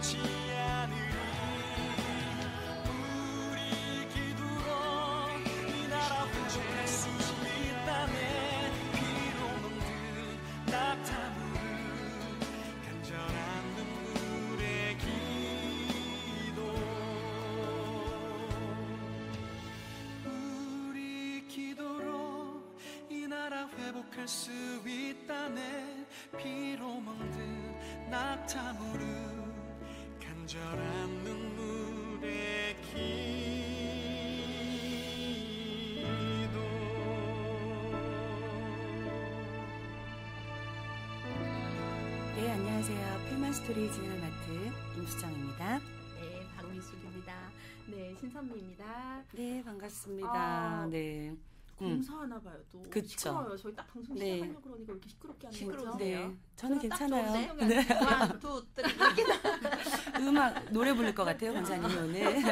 변치 않으리 우리 기도로 이 나라 회복할 수 있다네 피로 멍든 낙타무릎 간절한 눈물의 기도 우리 기도로 이 나라 회복할 수 있다네 피로 멍든 낙타무릎 간절한 눈물의 기도 네, 안녕하세요. 필만 스토리 진행을 맡은 임수정입니다. 네, 박미숙입니다. 네, 신선미입니다. 네, 반갑습니다. 아, 네. 공사하나 봐요, 또. 그쵸. 시끄러워요. 저희 딱 방송 네. 시작하려고 그러니까 왜 이렇게 시끄럽게 하는 거죠? 네, 저는 딱 괜찮아요. 좋은데? 네. 원, 투, 쓰리, 이렇게. 음악, 노래 부를 것 같아요, 권사님 오늘.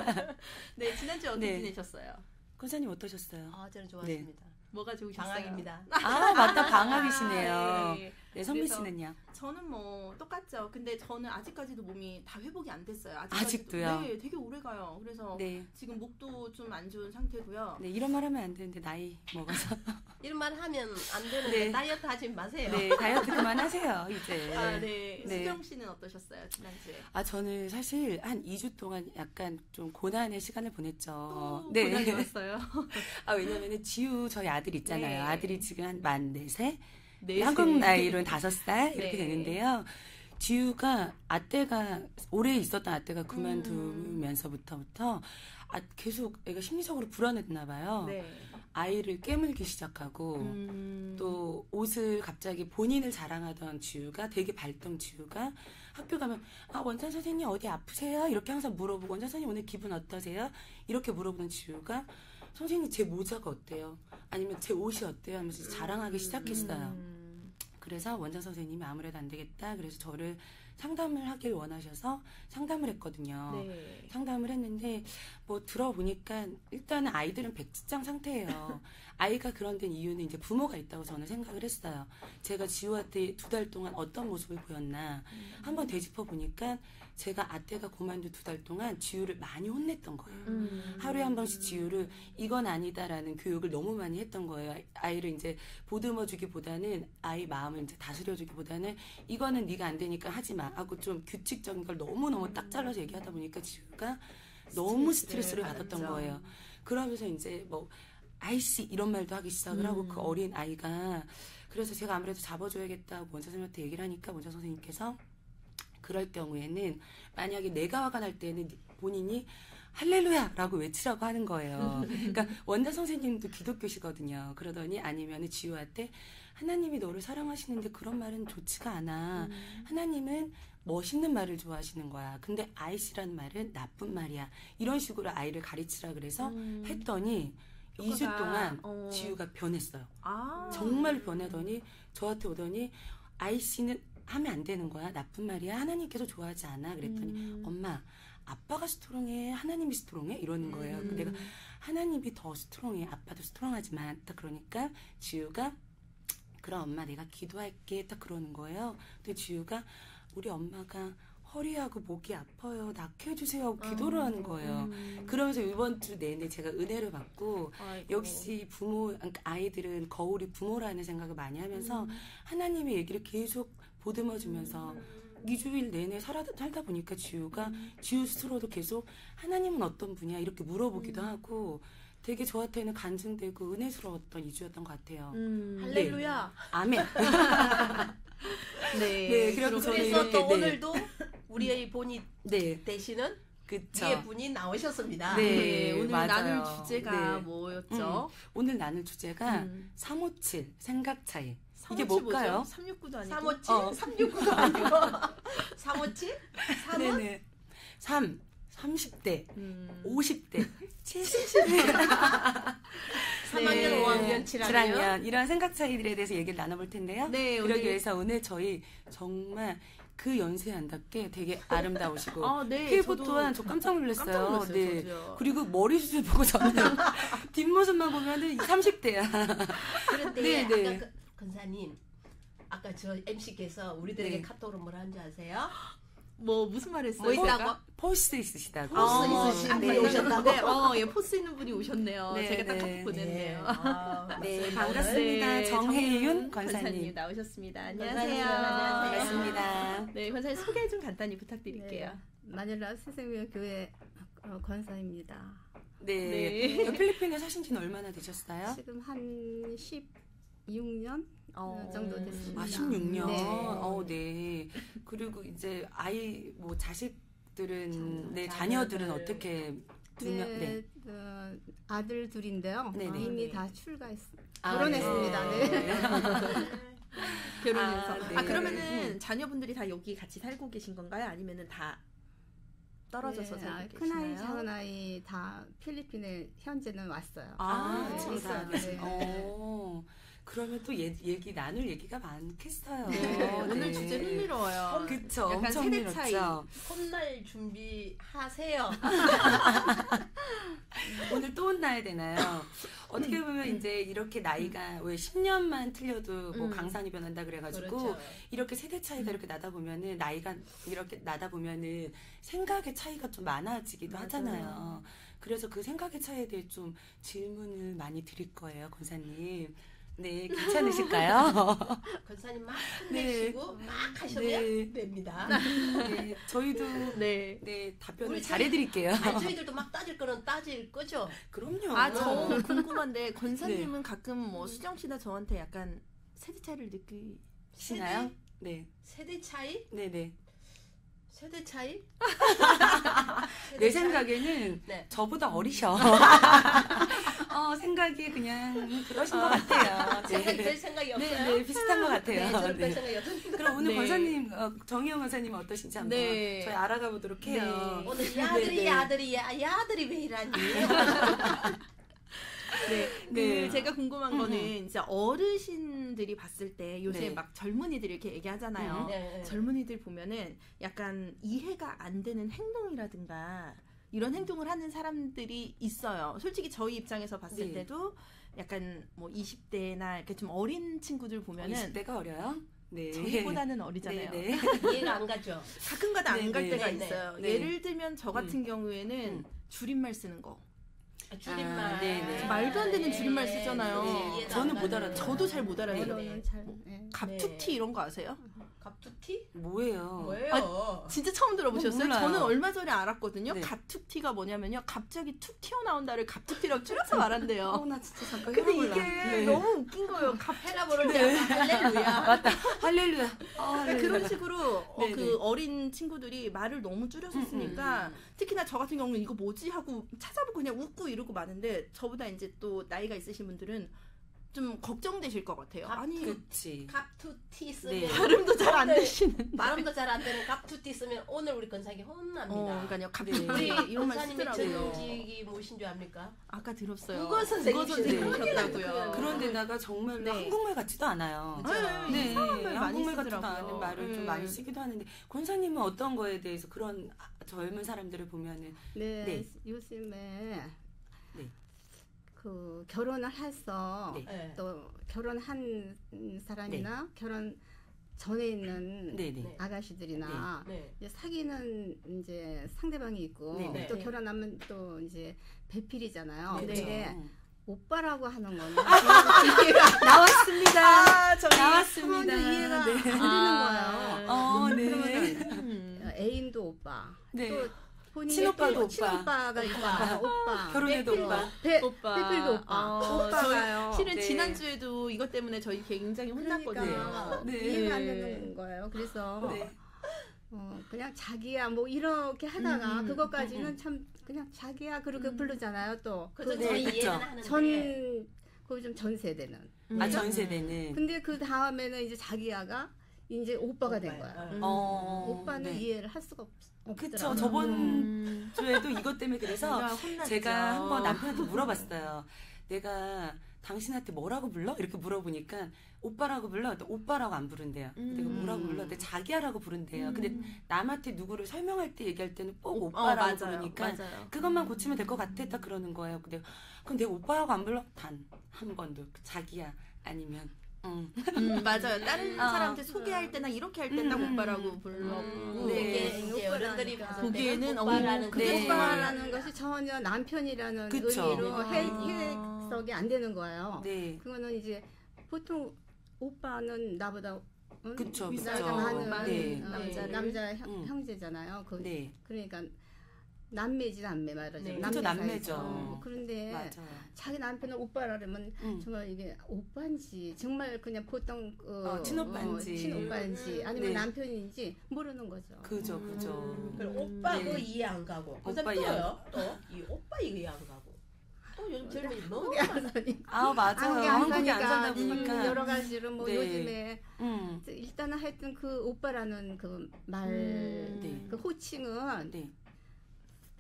네, 지난주에 어떻게 네. 지내셨어요? 권사님 어떠셨어요? 아, 저는 좋았습니다. 뭐가 좋으셨어요? 방학입니다. 아, 맞다, 방학이시네요. 네. 네, 선미 그래서 씨는요? 저는 뭐 똑같죠. 근데 저는 아직까지도 몸이 다 회복이 안 됐어요. 아직도요? 네, 되게 오래 가요. 그래서 네. 지금 목도 좀 안 좋은 상태고요. 네, 이런 말 하면 안 되는데, 나이 먹어서. 이런 말 하면 안 되는데 네. 다이어트 하지 마세요. 네, 다이어트 그만하세요, 이제. 아, 네. 네. 수경 씨는 어떠셨어요, 지난주에? 아, 저는 사실 한 2주 동안 약간 좀 고난의 시간을 보냈죠. 또 고난이었어요. 아, 왜냐면은 지우 저희 아들 있잖아요. 네. 아들이 지금 한 만 4세? 네, 한국 나이로는 5살? 이렇게 네. 되는데요. 지우가 아떼가 오래 있었던 아떼가 그만두면서부터 계속 애가 심리적으로 불안했나 봐요. 네. 아이를 깨물기 시작하고 또 옷을 갑자기 본인을 자랑하던 지우가 되게 밝던 지우가 학교 가면 아 원장 선생님 어디 아프세요? 이렇게 항상 물어보고 원장 선생님 오늘 기분 어떠세요? 이렇게 물어보는 지우가 선생님 제 모자가 어때요? 아니면 제 옷이 어때요? 하면서 자랑하기 시작했어요. 그래서 원장 선생님이 아무래도 안 되겠다. 그래서 저를 상담을 하길 원하셔서 상담을 했거든요. 네. 상담을 했는데 뭐 들어보니까 일단은 아이들은 백지장 상태예요. 아이가 그런 된 이유는 이제 부모가 있다고 저는 생각을 했어요. 제가 지우한테 2달 동안 어떤 모습을 보였나 한번 되짚어 보니까 제가 아떼가 고만두 2달 동안 지우를 많이 혼냈던 거예요. 하루에 한 번씩 지우를 이건 아니다라는 교육을 너무 많이 했던 거예요. 아이를 이제 보듬어 주기보다는 아이 마음을 이제 다스려 주기보다는 이거는 네가 안 되니까 하지 마 하고 좀 규칙적인 걸 너무너무 딱 잘라서 얘기하다 보니까 지우가 너무 스트레스를 받았던 거예요. 그러면서 이제 뭐 아이씨 이런 말도 하기 시작을 하고 그 어린 아이가 그래서 제가 아무래도 잡아줘야겠다고 원장 선생님한테 얘기를 하니까 원장 선생님께서 그럴 경우에는 만약에 내가 화가 날 때는 본인이 할렐루야라고 외치라고 하는 거예요. 그러니까 원장 선생님도 기독교시거든요. 그러더니 아니면 지우한테 하나님이 너를 사랑하시는데 그런 말은 좋지가 않아. 하나님은 멋있는 말을 좋아하시는 거야. 근데 아이씨라는 말은 나쁜 말이야. 이런 식으로 아이를 가르치라 그래서 했더니 2주 동안 지우가 변했어요. 아. 정말 변하더니 저한테 오더니 아이씨는 하면 안 되는 거야. 나쁜 말이야. 하나님께서 좋아하지 않아. 그랬더니 엄마 아빠가 스트롱해. 하나님이 스트롱해. 이러는 거예요. 내가 하나님이 더 스트롱해. 아빠도 스트롱하지만 딱 그러니까 지우가 그럼 엄마 내가 기도할게. 딱 그러는 거예요. 근데 지우가 우리 엄마가 허리하고 목이 아파요. 낫게 해주세요 하고 기도를 하는 거예요. 그러면서 이번 주 내내 제가 은혜를 받고 아이고. 역시 그러니까 아이들은 거울이 부모라는 생각을 많이 하면서 하나님의 얘기를 계속 보듬어주면서 2주일 내내 살다 보니까 지우가 지우 스스로도 계속 하나님은 어떤 분이야 이렇게 물어보기도 하고 되게 저한테는 간증되고 은혜스러웠던 2주였던 것 같아요. 할렐루야. 네. 아멘. 네. 네, 그래서 저는 그래서 이렇게, 또 네. 오늘도 우리의 본이 네. 되시는 그쵸. 위의 분이 나오셨습니다. 네. 네, 오늘 맞아요. 나눌 주제가 네. 뭐였죠? 오늘 나눌 주제가 357 생각 차이. 이게 357 뭘까요? 뭐죠? 369도 아니고 357? 369도 아니고 357? 3은? 네네. 30대, 50대, 70대, 3학년, 5학년, 7학년. 이런 생각 차이들에 대해서 얘기를 나눠볼 텐데요. 네, 그러기 오늘- 위해서 오늘 저희 정말 그 연세 안답게 되게 아름다우시고 아, 네, 피부 저도 또한 저 깜짝 놀랐어요. 깜짝 놀랐어요, 네. 저도요. 그리고 머리숱을 보고 저는 뒷모습만 보면은 30대야. 그런데 네, 네. 아까 근사님 아까 저 MC께서 우리들에게 네. 카톡으로 뭐라 한지 아세요? 뭐 무슨 말 했어요? 뭐 있다고? 제가? 포스 있으시다고. 포스 있으신 분이 오셨다고? 네, 예, 포스 있는 분이 오셨네요. 네, 제가 딱 네. 보냈네요. 네, 반갑습니다. 정혜윤 권사님. 나오셨습니다. 안녕하세요. 반갑습니다. 네, 권사님 소개 좀 간단히 부탁드릴게요. 마닐라 새생명 교회 권사입니다. 네. 네. 필리핀에 사신 지는 얼마나 되셨어요? 지금 한 16년 정도 됐습니다. 아, 16년. 네. 네. 그리고 이제 아이 뭐 자식들은 자녀들은 어떻게 두 명? 네. 아들 둘인데요. 네네. 이미 네. 다 출가했습니다. 아, 결혼했습니다. 네. 네. 결혼해서. 아, 네. 그러면은 자녀분들이 다 여기 같이 살고 계신 건가요? 아니면은 다 떨어져서 살고 큰아이, 계시나요? 작은아이 다 필리핀에 현재는 왔어요. 아, 네, 지금 다 있어요. 계신. 네. 그러면 또 얘기 나눌 얘기가 많겠어요. 네, 오늘 주제 흥미로워요. 그쵸. 약간 엄청 세대 차이. 흥미롭죠. 콧날 준비하세요. 오늘 또 혼나야 되나요? 어떻게 보면 이제 이렇게 나이가 왜 10년만 틀려도 뭐 강산이 변한다 그래가지고 그렇죠. 이렇게 세대 차이가 이렇게 나다 보면은 나이가 이렇게 나다 보면은 생각의 차이가 좀 많아지기도 하잖아요. 그래서 그 생각의 차이에 대해 좀 질문을 많이 드릴 거예요, 권사님. 네, 괜찮으실까요? 권사님 막 네. 혼내시고 막 하시면 네. 됩니다. 네, 저희도 네. 답변을 우리 잘해드릴게요. 아니, 저희들도 막 따질 거는 따질 거죠. 그럼요. 아, 저 궁금한데 권사님은 가끔 뭐 수정 씨나 저한테 약간 세대 차이를 시나요? 네, 세대 차이? 네. 세대 차이? 내 생각에는 네. 저보다 어리셔. 생각이 그냥 그러신 것 같아요. 별 생각이 없어요? 네, 비슷한 것 같아요. 네, 저는 별 네. 생각이 없어요. 그럼 오늘 네. 권사님, 정희영 권사님 어떠신지 한번 네. 저희 알아가 보도록 해요. 네. 오늘 네. 야들이 왜 이러니? 네. 네. 제가 궁금한 거는 이제 어르신들이 봤을 때 요새 네. 막 젊은이들이 이렇게 얘기하잖아요. 네. 젊은이들 보면은 약간 이해가 안 되는 행동이라든가 이런 행동을 하는 사람들이 있어요. 솔직히 저희 입장에서 봤을 네. 때도 약간 뭐 20대나 이렇게 좀 어린 친구들 보면은 20대가 어려요? 네. 저희보다는 어리잖아요. 네. 이해가 안 가죠. 가끔가다 안 갈 네, 때가 네, 있어요. 네. 예를 들면 저 같은 경우에는 줄임말 쓰는 거. 줄임말. 아, 네. 말도 안 되는 줄임말 쓰잖아요. 이해가 저는 안 못 가는. 알아들어요. 저도 잘 못 알아들어요. 네. 언어는 잘. 네. 갑툭튀 이런 거 아세요? 갑툭튀? 뭐예요? 뭐예요? 진짜 처음 들어보셨어요? 몰라요. 저는 얼마 전에 알았거든요. 네. 갑툭튀가 뭐냐면요. 갑자기 툭 튀어나온다를 갑툭튀라고 줄여서 말한대요. 나 진짜 잠깐 근데 해볼라. 이게 네. 너무 웃긴 거예요. 헤라보를 할렐루야. 맞다. 할렐루야. 그런 식으로 네, 그 네. 어린 친구들이 말을 너무 줄여서 쓰니까 특히나 저 같은 경우는 이거 뭐지 하고 찾아보고 그냥 웃고 이러고 마는데 저보다 이제 또 나이가 있으신 분들은 좀 걱정되실 것 같아요. 아니 그치. 갑투티 쓰면 네. 발음도 잘 안 오늘 되시는. 발음도 잘 안 되는 갑투티 쓰면 오늘 우리 건사기 혼납니다. 그러니까요. 갑툭튀 네. 이런 말 건사님의 쓰더라고요. 전직이 무엇인 줄 압니까? 아까 들었어요. 국어 선생님이시네요. 선생님이셨다고요. 그런데다가 정말 네. 한국말 같지도 않아요. 네, 이상한 말 많이 한국말 같지도 쓰더라고요. 않은 말을 좀 많이 쓰기도 하는데 권사님은 어떤 거에 대해서 그런 젊은 사람들을 보면은 네, 네. 요즘에 네. 그 결혼을 해서 네. 네. 또 결혼한 사람이나 결혼 전에 있는 네네. 아가씨들이나 네. 이제 사귀는 이제 상대방이 있고 네. 또 네. 결혼하면 또 이제 배필이잖아요. 네. 근데 오빠라고 하는 거는 나왔습니다. 나왔습니다. 이해가 네. 안 되는 거예요. 네. 그러면은 애인도 오빠, 네. 또 본인의 친오빠도 또 오빠. 친오빠가 있잖아요. 오빠. 결혼해도 배필, 오빠. 배필도 오빠. 오빠가요. 실은 네. 지난주에도 이것 때문에 저희 굉장히 혼났거든요. 그러니까 네. 이해가 안 되는 거예요. 그래서 네. 그냥 자기야 뭐 이렇게 하다가 그것까지는 참 그냥 자기야 그렇게 부르잖아요. 또 그래서 그 저는 그쵸. 이해는 하는데 전 세대는. 전 세대는. 근데 그 다음에는 이제 자기야가 이제 오빠가 된 거야. 오빠는 네. 이해를 할 수가 그쵸. 없더라고요. 저번 주에도 이것 때문에 그래서 혼났죠. 제가 한번 남편한테 물어봤어요. 내가 당신한테 뭐라고 불러? 이렇게 물어보니까 오빠라고 불러? 또 오빠라고 안 부른대요. 내가 뭐라고 불러? 근데 자기야라고 부른대요. 근데 남한테 누구를 설명할 때 얘기할 때는 꼭 오빠라고 맞아요. 부르니까 맞아요. 그것만 고치면 될 것 같아. 딱 그러는 거예요. 근데 그럼 내가 오빠라고 안 불러? 단 한 번도. 자기야 아니면 맞아요. 다른 사람한테 소개할 때나 이렇게 할 때나 오빠라고 불렀고 이게 이제 어른들이 오빠라니까. 봤을 보기에는 때는 오빠라는 그게 네. 오빠라는 것이 전혀 남편이라는 그쵸. 의미로 해석이 안 되는 거예요. 네. 그거는 이제 보통 오빠는 나보다 그쵸, 나이가 그쵸. 많은 네. 남자 음. 형제잖아요. 네. 그러니까 남매지 남매 말하죠. 네. 그쵸, 남매죠. 그런데 맞아요. 자기 남편을 오빠라면 정말 이게 오빠인지 정말 그냥 보통 친오빠인지. 친오빠인지 아니면 네. 남편인지 모르는 거죠. 그죠. 그리고 오빠 네. 그거 이해 안 가고 오빠 그다음 이해 안 또요 또 이 오빠 이거 이해 안 가고 또 요즘 젊은이 너무 한국에 안 사니까. 아, 맞아요. 한국에 안 살다 참 보니까. 여러 가지로 뭐 네. 요즘에 음. 일단은 하여튼 그 오빠라는 그 말, 네. 그 호칭은 네.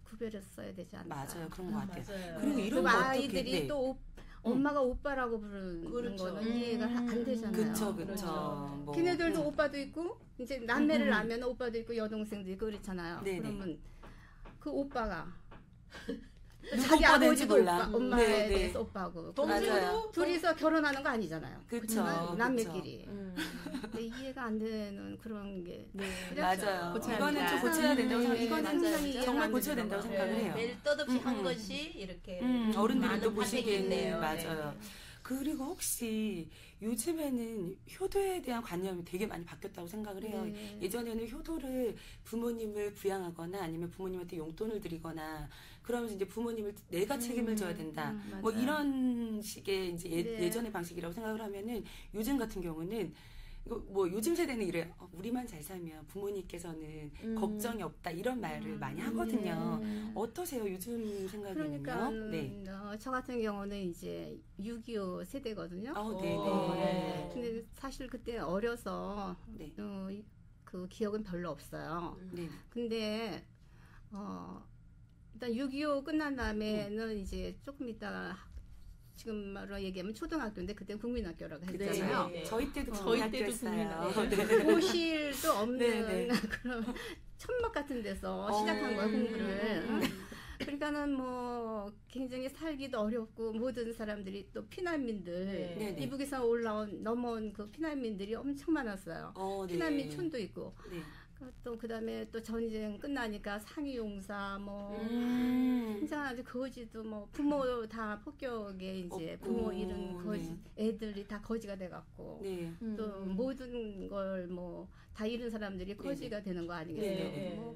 구별해서 써야 되지 않나. 맞아요. 그런 것 같아요. 맞아요. 그리고 이런 그리고 거 어떻게 아이들이 네. 또 엄마가 오빠라고 부르는 그렇죠. 거는 이해가 안 되잖아요. 그쵸. 그렇죠. 뭐. 걔네들도 오빠도 있고 이제 남매를 낳으면 오빠도 있고 여동생도 있고 그렇잖아요. 네네. 그러면 그 오빠가 누구 자기 오빠 된지 아버지도 몰라. 오빠, 엄마에 네, 네. 대해서 오빠고 맞아요. 둘이서 결혼하는 거 아니잖아요. 그쵸. 남매끼리. 음. 근데 이해가 안 되는 그런 게 맞아요. 고쳐야 이거는 합니다. 좀 고쳐야 된다고 생각. 네, 이거는 맞아요. 정말 이해가 고쳐야 안 된다고 되더라고요. 생각을 해요. 매일 뜻없이 한 것이 이렇게 어른들이 많은 또 파생이 보시기에는 있네요. 맞아요. 그리고 혹시 요즘에는 효도에 대한 관념이 되게 많이 바뀌었다고 생각을 해요. 네. 예전에는 효도를 부모님을 부양하거나 아니면 부모님한테 용돈을 드리거나 그러면서 이제 부모님을 내가 책임을 져야 된다. 뭐 맞아요. 이런 식의 이제 네. 예전의 방식이라고 생각을 하면은 요즘 같은 경우는 이거 뭐 요즘 세대는 이래 우리만 잘 살면 부모님께서는 걱정이 없다 이런 말을 많이 하거든요. 어떠세요 요즘 생각에는요? 그러니까 네. 저 같은 경우는 이제 6.25 세대거든요. 네네. 근데 사실 그때 어려서 네. 그 기억은 별로 없어요. 네. 근데 일단 6.25 끝난 다음에는 이제 조금 있다가 지금으로 얘기하면 초등학교인데 그때 국민학교라고 했잖아요. 네. 저희 때도 저희 국민학교였어요. 때도 네. 교실도 없는 네, 네. 그런 천막 같은 데서 시작한 거예요 공부를. 그러니까는 뭐 굉장히 살기도 어렵고 모든 사람들이 또 피난민들 네. 네. 이북에서 넘어온 그 피난민들이 엄청 많았어요. 네. 피난민촌도 있고 네. 또 그다음에 또 전쟁 끝나니까 상이용사 뭐 굉장히 아주 거지도 뭐 부모 다 폭격에 이제 없고, 부모 잃은 거지 애들이 다 거지가 돼갖고 네. 또 모든 걸 뭐 다 잃은 사람들이 거지가 되는 거 아니겠어요? 네. 뭐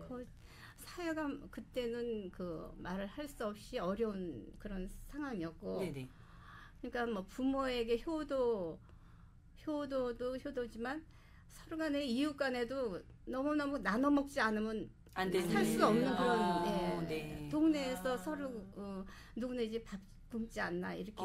사회가 그때는 그 말을 할 수 없이 어려운 그런 상황이었고, 네네. 그러니까 뭐 부모에게 효도도 효도지만 서로 간에 이웃 간에도 너무너무 나눠 먹지 않으면 안 되는. 살 수 없는 그런 네. 동네에서 서로 누구네 집 밥 굶지 않나 이렇게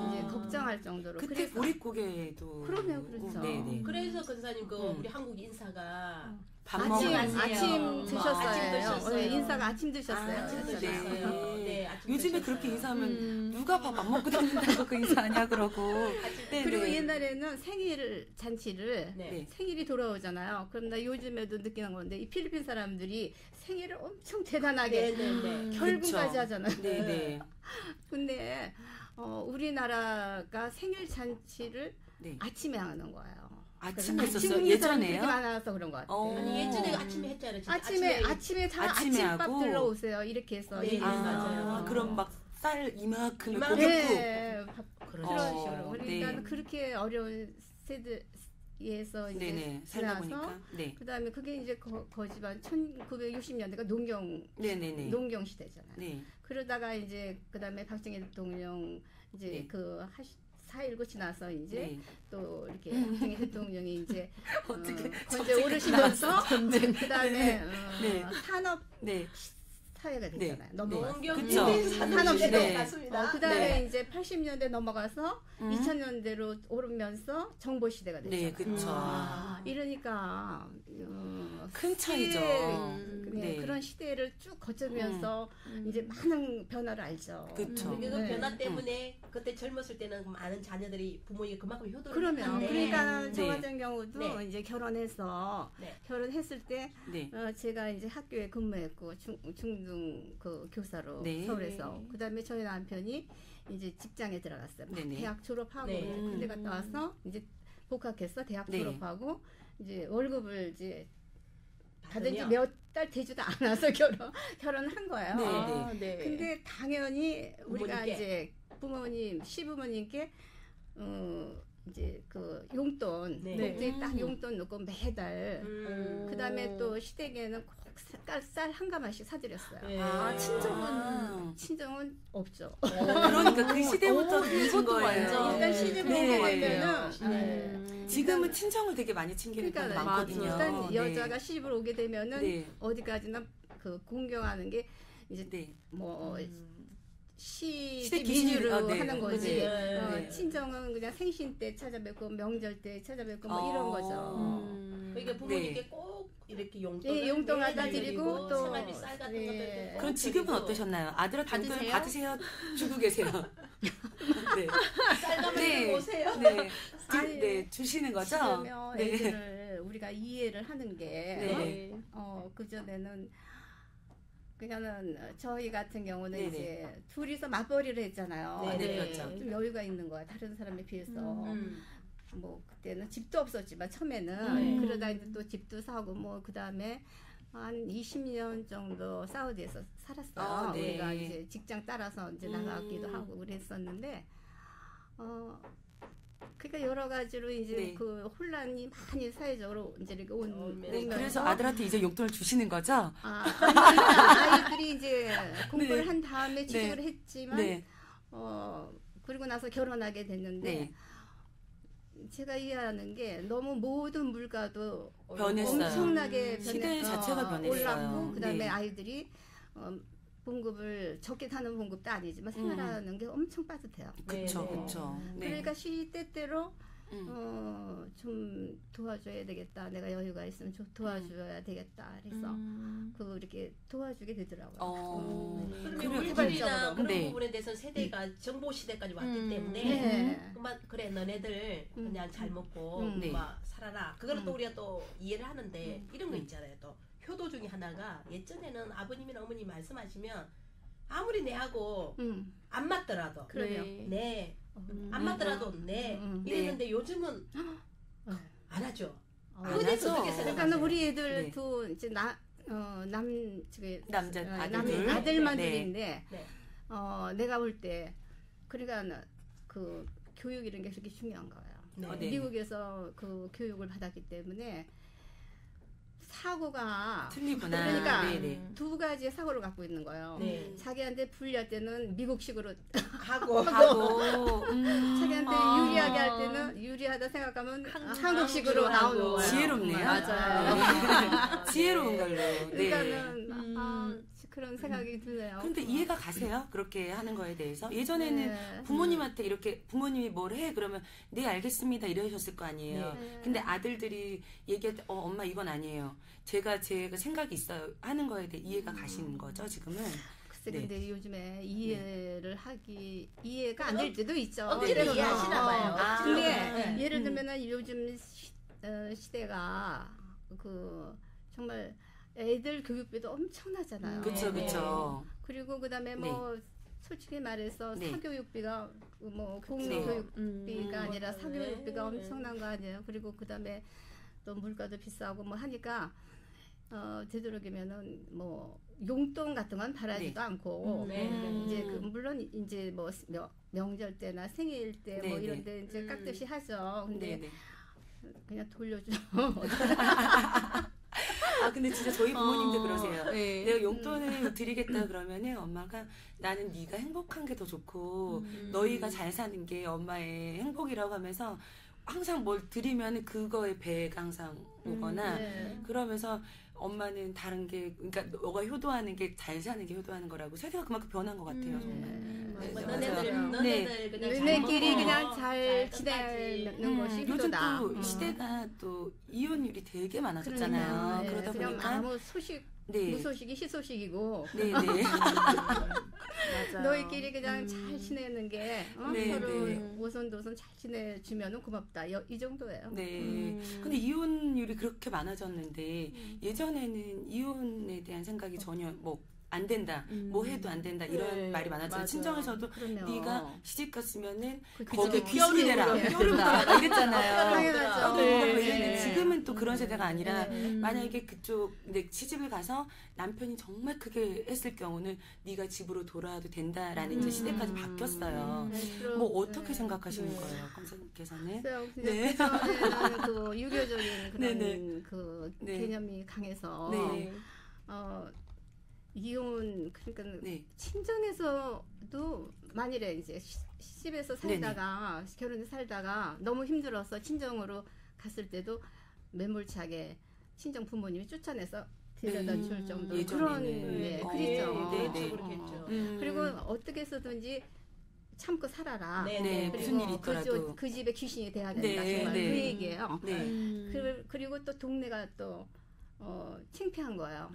이제 걱정할 정도로. 그때 그래서 보릿고개도. 그러면 그렇죠. 네네. 그래서 권사님 그 우리 한국 인사가 밥 아침 먹으세요. 드셨어요. 아침 드셨어요. 인사가 아침 드셨어요. 아침 네. 드셨어요. 네, 아침 요즘에 드셨어요. 그렇게 인사하면 누가 밥 안 먹고 다닌다고 그 인사하냐 그러고. 네, 그리고 네. 옛날에는 생일 잔치를 네. 생일이 돌아오잖아요. 그럼 나 요즘에도 느끼는 건데 이 필리핀 사람들이 생일을 엄청 대단하게 네네네. 결국까지 그쵸. 하잖아요. 네네. 근데 우리나라가 생일 잔치를 네. 아침에 하는 거예요. 아침에 그래서 했었어요. 아침 사람들이 예전에요? 많아서 그런 것 같아요. 아니 예전에 아침에 했잖아요. 진짜. 아침에 다 아침에 아침밥 하고? 들러오세요. 이렇게 해서 네, 얘기해서. 맞아요. 그럼 막 쌀 이만큼을 이만큼. 꽂고. 네, 그렇죠. 그런 식으로. 그러니까 네. 그렇게 어려운 세대에서 이제 네네. 살다 지나서 보니까. 네. 그다음에 그게 이제 거지만 1960년대가 네네네. 농경 시대잖아요. 네. 그러다가 이제 그다음에 박정희 대통령 이제 네. 4.19 지나서 이제 네. 또 이렇게 박정희 대통령이 이제 어떻게 건재 오르시면서 그다음에 네. 산업 네. 사회가 됐잖아요. 네. 넘어갔어요. 농경 그쵸. 산업시대. 네. 맞습니다. 그다음에 네. 이제 80년대 넘어가서 2000년대로 오르면서 정보 시대가 됐잖아요. 네, 그쵸. 이러니까 큰 차이죠. 네. 그런 시대를 쭉 거쳐면서 이제 많은 변화를 알죠. 그쵸. 그 네. 변화 때문에 그때 젊었을 때는 많은 자녀들이 부모에게 그만큼 효도를 그러면 했는데 그러니까 저 네. 같은 경우도 네. 이제 결혼해서 네. 결혼했을 때 네. 제가 이제 학교에 근무했고 중등 그 교사로 네. 서울에서 그다음에 저희 남편이 이제 직장에 들어갔어요. 막 네네. 대학 졸업하고 네. 군대 갔다 와서 이제 복학했어. 대학 네. 졸업하고 이제 월급을 이제 받은 지 받으면? 몇 달 되지도 않아서 결혼한 거예요. 네. 아, 네. 근데 당연히 우리가 부모님께. 이제 부모님, 시부모님께 이제 그 용돈, 네. 봉투에 딱 용돈 넣고 매달 그다음에 오. 또 시댁에는 꼭 쌀 한 가마씩 사드렸어요. 네. 아, 아. 친정은 없죠. 그러니까 그 시대부터 오, 늦은 이것도 거예요. 완전. 일단 시집 오게 네. 되면은 지금은 친정을 되게 많이 챙기는 경우가 그러니까 많거든요. 일단 네. 여자가 시집을 오게 되면은 네. 어디까지나 그 공경하는 게 이제 네. 뭐 시집 시댁 기준으로, 위주로 네. 하는 거지. 네. 네. 친정은 그냥 생신 때 찾아뵙고 명절 때 찾아뵙고 뭐 어. 이런 거죠. 그러니까 부모님께 네. 꼭 이렇게 용돈을 예, 용돈 갖다 매달 드리고 또 생활비 쌀 같은 예. 것도 이렇게 꼭 그럼 지금은 드리고 어떠셨나요? 아들한테 용돈 받으세요? 받으세요? 주고 계세요. 네. 쌀가면 네. 오세요. 네. 아니, 네. 주시는 거죠? 그러면 네. 애들을 우리가 이해를 하는 게 네. 그전에는 그러니까는 저희 같은 경우는 네네. 이제 둘이서 맞벌이를 했잖아요. 네, 네. 그렇죠. 좀 여유가 있는 거야. 다른 사람에 비해서. 뭐 그때는 집도 없었지만 처음에는 네. 그러다 이제 또 집도 사고 뭐 그다음에 한 20년 정도 사우디에서 살았어요. 아, 네. 우리가 이제 직장 따라서 이제 나가기도 하고 그랬었는데 그러니까 여러 가지로 이제 네. 그 혼란이 많이 사회적으로 이제 이렇게 오면서 네, 그래서 아들한테 이제 용돈을 주시는 거죠? 아이들이 이제 공부를 네. 한 다음에 취직을 했지만 네. 그리고 나서 결혼하게 됐는데 네. 제가 이해하는 게 너무 모든 물가도 변했어요. 엄청나게 시대 변했어. 자체가 변했어요. 올랐고 그다음에 네. 아이들이 봉급을 적게 타는 봉급도 아니지만 생활하는 게 엄청 빠듯해요. 그쵸, 네, 네. 그쵸. 네. 그러니까 시때때로 음. 좀 도와줘야 되겠다. 내가 여유가 있으면 좀 도와줘야 되겠다. 그래서 그 이렇게 도와주게 되더라고요. 그러면 그래, 물질이나 개발적으로. 그런 네. 부분에 대해서 세대가 정보 시대까지 왔기 때문에 네. 그만 그래 너네들 그냥 잘 먹고 네. 막 살아라. 그거는 또 우리가 또 이해를 하는데 이런 거 있잖아요. 또 효도 중에 하나가 예전에는 아버님이나 어머니 말씀하시면 아무리 내하고 안 맞더라도 그래요. 네. 안 맞더라도 네. 이랬는데 요즘은 안 하죠. 그거에 대해서 어떻게 그러니까 생각하세요? 우리 애들 네. 두 이제 남자 아들들. 아들만들인데 네. 내가 볼 때 그러니까 그 교육 이런 게 그렇게 중요한 거예요. 네. 네. 미국에서 그 교육을 받았기 때문에 사고가 틀리구나. 그러니까 네네. 두 가지의 사고를 갖고 있는 거예요. 네. 자기한테 불리할 때는 미국식으로 하고 하고 자기한테 유리하게 할 때는 유리하다 생각하면 한국식으로 한국식으로 나오는 하고. 거예요. 지혜롭네요. 맞아요. 지혜로운 걸로. 네. 그러니까는 그런 생각이 드네요. 근데 이해가 가세요? 그렇게 하는 거에 대해서? 예전에는 네. 부모님한테 이렇게 부모님이 뭘 해? 그러면 네 알겠습니다 이러셨을 거 아니에요. 네. 근데 아들들이 얘기할 때 엄마 이건 아니에요. 제가 생각이 있어요. 하는 거에 대해 이해가 가시는 거죠 지금은? 글쎄 네. 근데 요즘에 이해가 안 될 때도 있죠. 억지로 때로는. 이해하시나 봐요. 아, 근데 네. 예를 들면은 요즘 시대가 그 정말 애들 교육비도 엄청나잖아요. 그쵸 네. 그쵸. 그리고 그다음에 뭐 솔직히 말해서 네. 사교육비가 뭐 네. 공교육비가 아니라 네. 사교육비가 엄청난 거 아니에요. 그리고 그다음에 또 물가도 비싸고 뭐 하니까 되도록이면은 뭐 용돈 같은 건 바라지도 네. 않고 네. 이제 그 물론 이제 뭐 명절 때나 생일 때 뭐 네, 이런 네. 데 이제 깍듯이 하죠. 근데 네네. 그냥 돌려줘. 아 근데 진짜 저희 부모님도 그러세요. 네. 내가 용돈을 드리겠다 그러면은 엄마가 나는 네가 행복한 게 더 좋고 너희가 잘 사는 게 엄마의 행복이라고 하면서 항상 뭘 드리면 그거에 배가 항상 오거나 네. 그러면서 엄마는 다른 게 그러니까 너가 효도하는 게 잘 사는 게 효도하는 거라고 세대가 그만큼 변한 것 같아요 정말. 네, 뭐 맞아요. 너네들 그냥 잘 너네끼리 먹고 그냥 잘 끝까지. 지내는 것이 요즘 효도다. 또 시대가 또 이혼율이 되게 많아졌잖아요. 그러니까요. 네, 그러다 그냥 보니까 아무 소식 네. 무소식이 희소식이고 네네. 맞아요. 너희끼리 그냥 잘 지내는 게 네, 서로 네. 오손도손 잘 지내주면 고맙다. 이 정도예요. 네. 근데 이혼율이 그렇게 많아졌는데 예전에는 이혼에 대한 생각이 전혀 뭐 안 된다. 뭐 해도 안 된다. 이런 네, 말이 많았잖아요. 맞아요. 친정에서도 그러면 네가 시집 갔으면은 그쵸. 거기에 그쵸. 귀신이 되라. 뼈를 뼈를 묻어라. 막 이랬잖아요. 당연하죠. 네. 지금은 또 그런 세대가 아니라 네. 만약에 그쪽 시집을 가서 남편이 정말 크게 했을 경우는 네가 집으로 돌아와도 된다라는 이제 시대까지 바뀌었어요. 뭐 어떻게 생각하시는 거예요, 검사님께서는? 네. 그전에는 그 유교적인 그런 네네. 그 네. 개념이 강해서 네. 이혼 그러니까 네. 친정에서도 만일에 이제 시집에서 살다가 결혼해 살다가 너무 힘들어서 친정으로 갔을 때도 매몰차게 친정 부모님이 쫓아내서 데려다 줄 정도 그런 예전에는. 그랬죠. 네, 네, 네. 그렇겠죠. 그리고 어떻게 해서든지 참고 살아라. 네, 네, 그리고 무슨 일이 있더라도. 그 집에 귀신이 돼야 된다. 네, 정말 네. 그 얘기예요. 네. 그리고 또 동네가 또 창피한 거예요.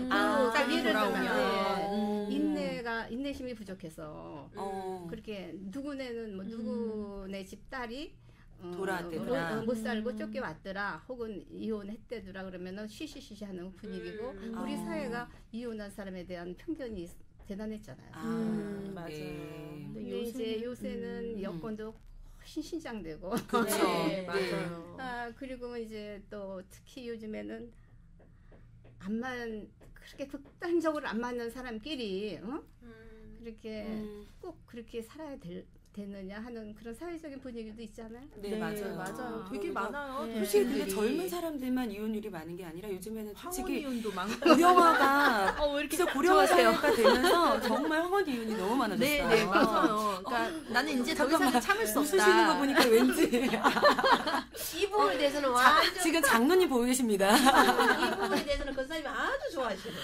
아, 딱 예를 들면 돌아오면. 인내심이 부족해서 그렇게 누구네는 뭐 누구네 집 딸이 돌아왔대더라. 못 살고 쫓겨왔더라 혹은 이혼했대더라 그러면은 쉬쉬쉬쉬 하는 분위기고 우리 사회가 이혼한 사람에 대한 편견이 대단했잖아요. 맞아요. 네. 근데 이제 요새는 여건도 훨씬 신장되고 그렇죠. 네, 맞아요. 그리고 이제 또 특히 요즘에는 그렇게 극단적으로 안 맞는 사람끼리 그렇게 꼭 그렇게 살아야 되느냐 하는 그런 사회적인 분위기도 있잖아요. 네, 맞아요. 맞아요. 되게 그래서 많아요. 네. 솔직히 근데 분들이. 젊은 사람들만 이혼율이 많은 게 아니라 요즘에는 황혼 솔직히 이혼도 많고. 고령화가 왜 이렇게 진짜 고령화 좋아하세요? 사회가 되면서 정말 황혼 이혼이 너무 많아졌어요. 네, 맞아요. 그러니까 나는 이제 더 이상 참을 수 없다. 웃으시는 거 보니까 왠지 이 부분에 대해서는 완전 지금 장로님 보고 계십니다. 이 부분에 대해서는 권사님이 아주 좋아하시네.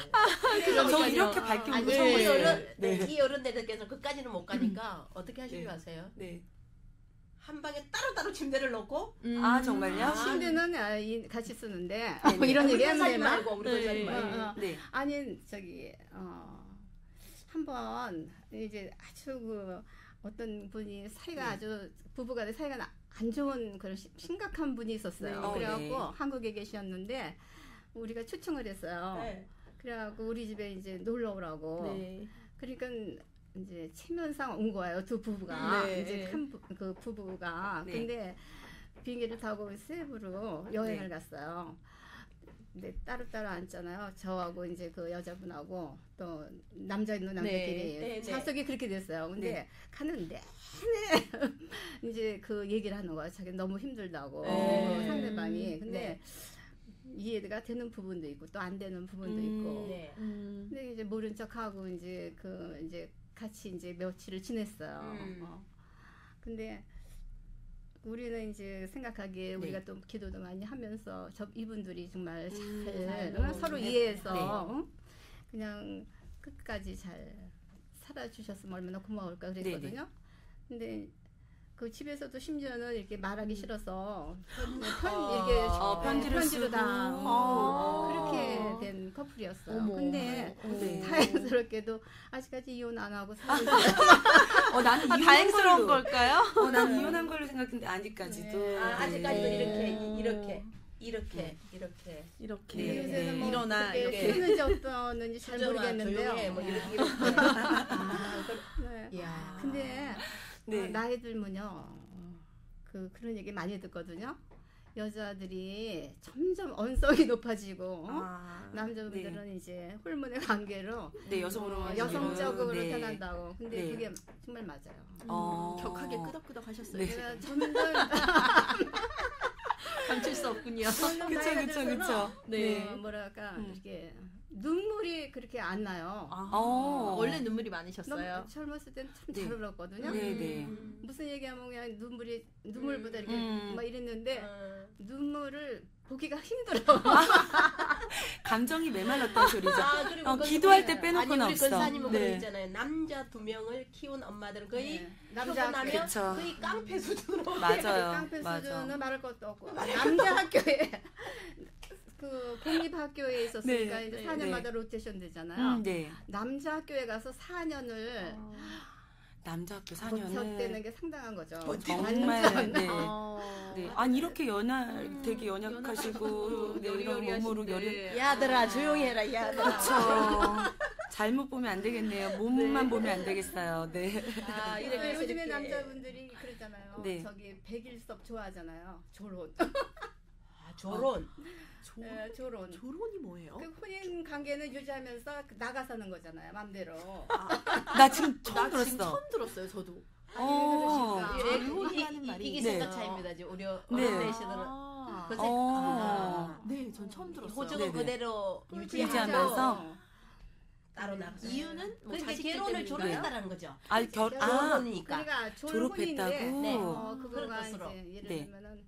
저 이렇게 밝게 웃는 거 처음 우리 봤어요. 네. 이 어른들께서 그까지는 못 가니까 어떻게 하시는 줄 아세요? 네. 한 방에 따로따로 침대를 놓고 아 정말요? 침대는 같이 쓰는데 네. 이런 얘기 우리 하면 권사님 되나? 말고 우리 권사님 말고. 네. 아니 한번 이제 아주 어떤 분이 사이가 아주 부부간의 사이가 안 좋은 그런 심각한 분이 있었어요. 네. 그래갖고 네. 한국에 계셨는데 우리가 초청을 했어요. 네. 그래갖고 우리 집에 이제 놀러 오라고. 네. 그러니까 이제 체면상 온 거예요. 두 부부가 네. 이제 그 부부가 네. 근데 비행기를 타고 세부로 여행을 갔어요. 근데 따로따로 앉잖아요. 저하고 이제 그 여자분하고 또 남자 있는 남자끼리 네, 네. 좌석이 그렇게 됐어요. 근데 네. 가는 내내 이제 그 얘기를 하는 거야. 자기 너무 힘들다고 네. 상대방이. 근데 네. 이해가 되는 부분도 있고 또 안 되는 부분도 있고. 네. 근데 이제 모른 척하고 이제 이제 같이 이제 며칠을 지냈어요. 근데 우리는 이제 생각하기에 우리가 또 기도도 많이 하면서 이분들이 정말 잘 서로 이해해서 그냥 끝까지 잘 살아주셨으면 얼마나 고마울까 그랬거든요. 근데 그 집에서도 심지어는 이렇게 말하기 싫어서 이렇게 편지로 다 그렇게 된 커플이었어요. 어머. 근데 네. 다행스럽게도 아직까지 이혼 안 하고 살고 있어요. 나는 이혼한 다행스러운 걸로. 걸까요? 나는 이혼한 걸로 생각했는데 아직까지도. 네. 아직까지도 네. 이렇게 네. 요새는 뭐 일어나 어떻게 이렇게. 쓰는지 어떠는지 잘 조용히 모르겠는데요. 뭐 이렇게 네. 이야. 근데 네. 나이 들면요 그런 얘기 많이 듣거든요. 여자들이 점점 언성이 높아지고 남자분들은 이제 호르몬의 관계로 네, 여성으로 여성적으로 네. 변한다고. 근데 네. 그게 정말 맞아요. 격하게 끄덕끄덕 하셨어요. 네. 제가 점점 감출 수 없군요. 점점 그쵸, 나이가 그쵸, 들수록 그쵸. 네. 뭐랄까 이렇게 눈물이 그렇게 안 나요. 원래 눈물이 많으셨어요. 너무 젊었을 때는 참 네. 잘 울었거든요. 네. 무슨 얘기하면 그냥 눈물보다 이렇게 막 이랬는데 눈물을 보기가 힘들어. 감정이 메말랐다는 소리죠. 그리고 기도할 때 빼놓고는 우리 없어. 권사님은 네. 그런 거 있잖아요. 남자 2명을 키운 엄마들은 거의 남자 나면 그쵸. 거의 깡패 수준으로 맞아요. 깡패 맞아. 수준은 말할 것도 없고 남자 학교에 그 공립학교에 있었으니까 네. 이제 4년마다 로테이션 되잖아요. 네. 남자 학교에 가서 4년을 남자 학교 버텼다는 4년을 게 상당한 거죠. 정말 완전. 네. 네. 아니 이렇게 되게 연약하시고 네, 이런 몸으로 여리여리하신데. 야들아 조용히 해라 야들아. 그렇죠. 잘못 보면 안 되겠네요. 몸만 보면 안 되겠어요. 네. 아, 이렇게 해서 요즘에 이렇게. 남자분들이 그러잖아요. 네. 저기 백일섭 좋아하잖아요. 조론. 아, 조론. 네, 조론. 조론이 뭐예요? 그 혼인 관계는 유지하면서 나가 사는 거잖아요. 맘대로. 나 지금 처음 나 지금 들었어. 처음 들었어요. 저도. 그러시니까. 조론이라는 말이 이게 네. 생각 차이입니다. 지금 우리 네. 어른들시들은. 아, 그 네, 전 처음 들었어요. 호적은 네네. 그대로 유지하면서 따로 나가서. 이유는 뭐 그러니까 자식들 결혼을 때문인가요? 졸업했다는 거죠. 아, 결혼이니까. 그러니까 졸업했다고. 졸업했는데 그런 그거가 뜻으로. 이제 예를 네. 들면은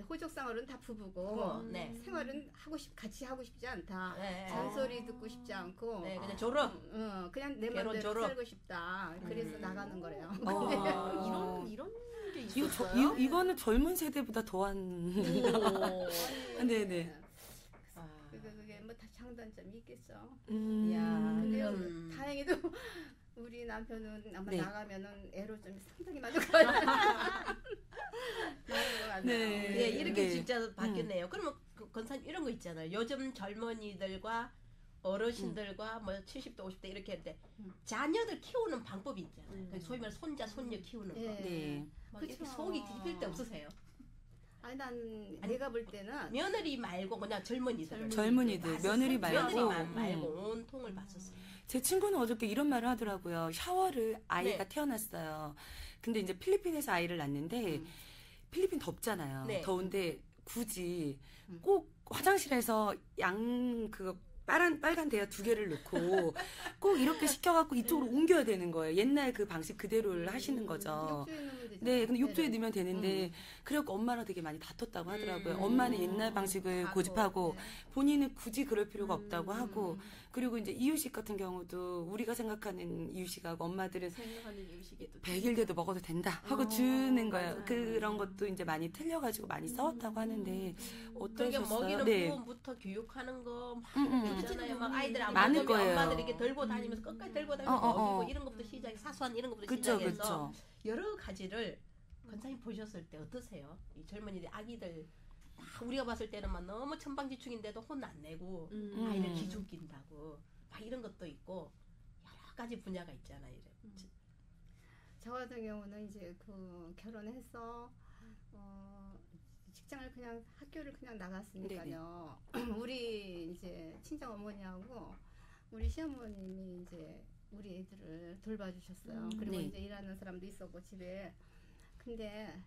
호적상으로는 다 부부고 네. 생활은 같이 하고 싶지 않다. 네. 잔소리 듣고 싶지 않고 네, 그냥 졸업. 그냥 내 결혼, 맘대로 졸업. 살고 싶다. 그래서 나가는 거래요. 이런 게 이거 있었어요. 이거는 젊은 세대보다 더한. 네네. 아, 그게 뭐 다 장단점이 있겠죠. 이야, 근데 그럼. 다행히도 우리 남편은 아마 네. 나가면은 애로 좀 상당히 만족할 것 같네요. 네. 네, 이렇게 네. 진짜 바뀌었네요. 그러면 그 권사님 이런 거 있잖아요. 요즘 젊은이들과 어르신들과 뭐 70대, 50대 이렇게 할때 자녀들 키우는 방법이 있잖아요. 그 소위 말해 손자, 손녀 키우는 거. 예. 네. 막 그쵸. 이렇게 속이 뒤집힐 때 없으세요? 아니 내가 볼 때는 며느리 말고 그냥 젊은이들. 젊은이들, 며느리 말고. 며느리 말고 온 통을 봤었어요. 제 친구는 어저께 이런 말을 하더라고요. 샤워를 아이가 네. 태어났어요. 근데 이제 필리핀에서 아이를 낳는데 필리핀 덥잖아요. 네. 더운데 굳이 꼭 화장실에서 그 빨간 대야 2개를 넣고 꼭 이렇게 시켜갖고 이쪽으로 옮겨야 되는 거예요. 옛날 그 방식 그대로를 하시는 거죠. 욕조에 넣으면 되잖아요. 네, 근데 욕조에 네. 넣으면 되는데 그래갖고 엄마랑 되게 많이 다퉜다고 하더라고요. 음. 엄마는 옛날 방식을 하고, 고집하고 네. 본인은 굳이 그럴 필요가 없다고 하고 그리고 이제 이유식 같은 경우도 우리가 생각하는 이유식하고 엄마들은 생각하는 음식이 또 100일 돼도 먹어도 된다 하고 주는 거예요. 맞아요. 그런 것도 이제 많이 틀려가지고 많이 싸웠다고 하는데 그러니까 어떠셨어요? 먹이는 네. 부분부터 교육하는 거 음. 있잖아요. 막 아이들 안 많을 먹으면 거예요. 엄마들 이렇게 들고 다니면서 끝까지 들고 다니면서 먹이고 이런 것부터 시작해 사소한 이런 것부터 그쵸, 시작해서 그쵸. 여러 가지를 권사님 보셨을 때 어떠세요? 이 젊은이들 아기들 다 우리가 봤을 때는 막 너무 천방지축인데도 혼 안 내고 아이를 기죽인다고 막 이런 것도 있고 여러 가지 분야가 있잖아요. 저 같은 경우는 이제 그 결혼해서 직장을 그냥 학교를 그냥 나갔으니까요. 우리 이제 친정 어머니하고 우리 시어머님이 이제 우리 애들을 돌봐주셨어요. 그리고 네. 이제 일하는 사람도 있었고 집에. 근데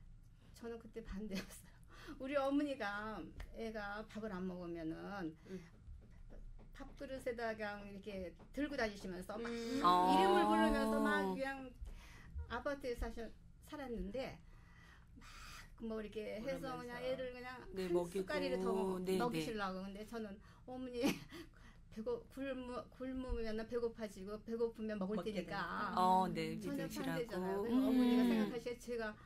저는 그때 반대였어요. 우리 어머니가 애가 밥을 안 먹으면은 밥그릇에다 그냥 이렇게 들고 다니시면서 막 이름을 부르면서 막 그냥 아파트에 살았는데 막 뭐 이렇게 해서 그냥 애를 그냥 네, 한 먹이고. 숟가리를 더 네, 먹이시려고. 근데 저는 어머니 굶으면 배고파지고 배고프면 먹을 먹게 테니까 네, 전혀 믿으시라고. 반대잖아요. 그래서 어머니가 생각하시기에 제가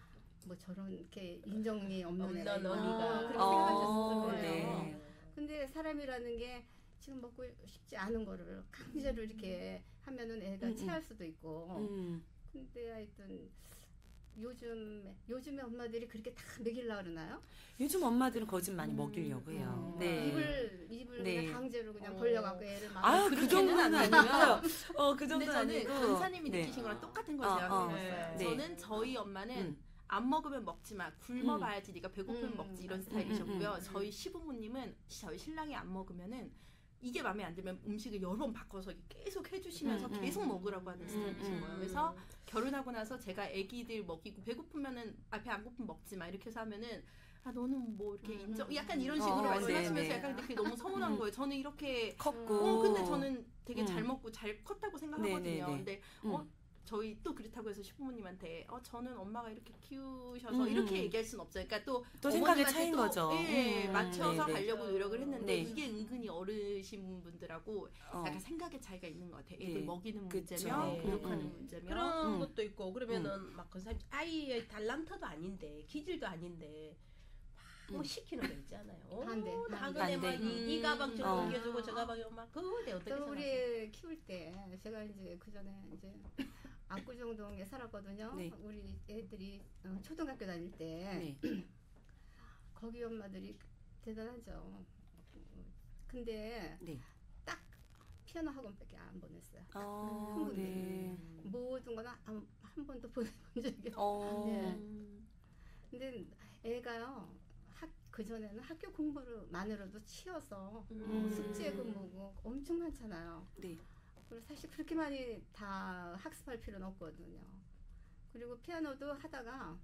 뭐 저런 이렇게 인정이 없는 애가 있나 어미가. 그렇게 생각하셨을 거예요. 네. 근데 사람이라는 게 지금 먹고 싶지 않은 거를 강제로 이렇게 하면은 애가 체할 수도 있고. 근데 하여튼 요즘에 엄마들이 그렇게 다 먹이려고 그러나요? 요즘 엄마들은 거짓 많이 먹이려고 해요. 네. 입을 네. 그냥 강제로 그냥 벌려갖고 애를 막. 아, 그 정도는 아니고요. 그 근데 정도는 저는 아니고. 권사님이 네. 느끼신 거랑 똑같은 걸 어, 생각해봤어요. 네. 저는 저희 엄마는 안 먹으면 먹지 마. 굶어봐야지 네가 배고프면 먹지 이런 스타일이셨고요. 저희 시부모님은 저희 신랑이 안 먹으면은 이게 마음에 안 들면 음식을 여러 번 바꿔서 계속 해주시면서 계속 먹으라고 하는 스타일이신 거예요. 그래서 결혼하고 나서 제가 아기들 먹이고 배고프면은 배 안 고프면 먹지 마 이렇게 해서 하면은 아 너는 뭐 이렇게 인정 약간 이런 식으로 말씀하시면서 네네. 약간 그게 너무 서운한 거예요. 저는 이렇게 컸고. 근데 저는 되게 잘 먹고 잘 컸다고 생각하거든요. 네네네. 근데 저희 또 그렇다고 해서 시부모님한테 저는 엄마가 이렇게 키우셔서 이렇게 얘기할 수는 없어요. 그러니까 또 생각의 어머님한테 차이인 또, 거죠. 예, 맞춰서 네네. 가려고 노력을 했는데 네. 이게 은근히 어르신 분들하고 약간 생각의 차이가 있는 것 같아요. 애들 네. 먹이는 그쵸. 문제면 교육하는 문제면 그런 것도 있고 그러면은 막 권사님 아이의 달란트도 아닌데 기질도 아닌데 뭐 시키는 거 있잖아요. 반대. 나그네 막 이 가방 좀 옮겨주고 저 가방에 막 그거에 어떻게 또 생각하세요? 우리 키울 때 제가 이제 그 전에 이제 압구정동에 살았거든요. 네. 우리 애들이 초등학교 다닐 때 네. 거기 엄마들이 대단하죠. 근데 네. 딱 피아노 학원밖에 안 보냈어요. 어, 한 번도. 네. 모든 거는 한 번도 보내본 적이 어, 네. 근데 애가요. 그전에는 학교 공부만으로도 치여서 숙제고 뭐고 엄청 많잖아요. 네. 그리고 사실 그렇게 많이 다 학습할 필요는 없거든요. 그리고 피아노도 하다가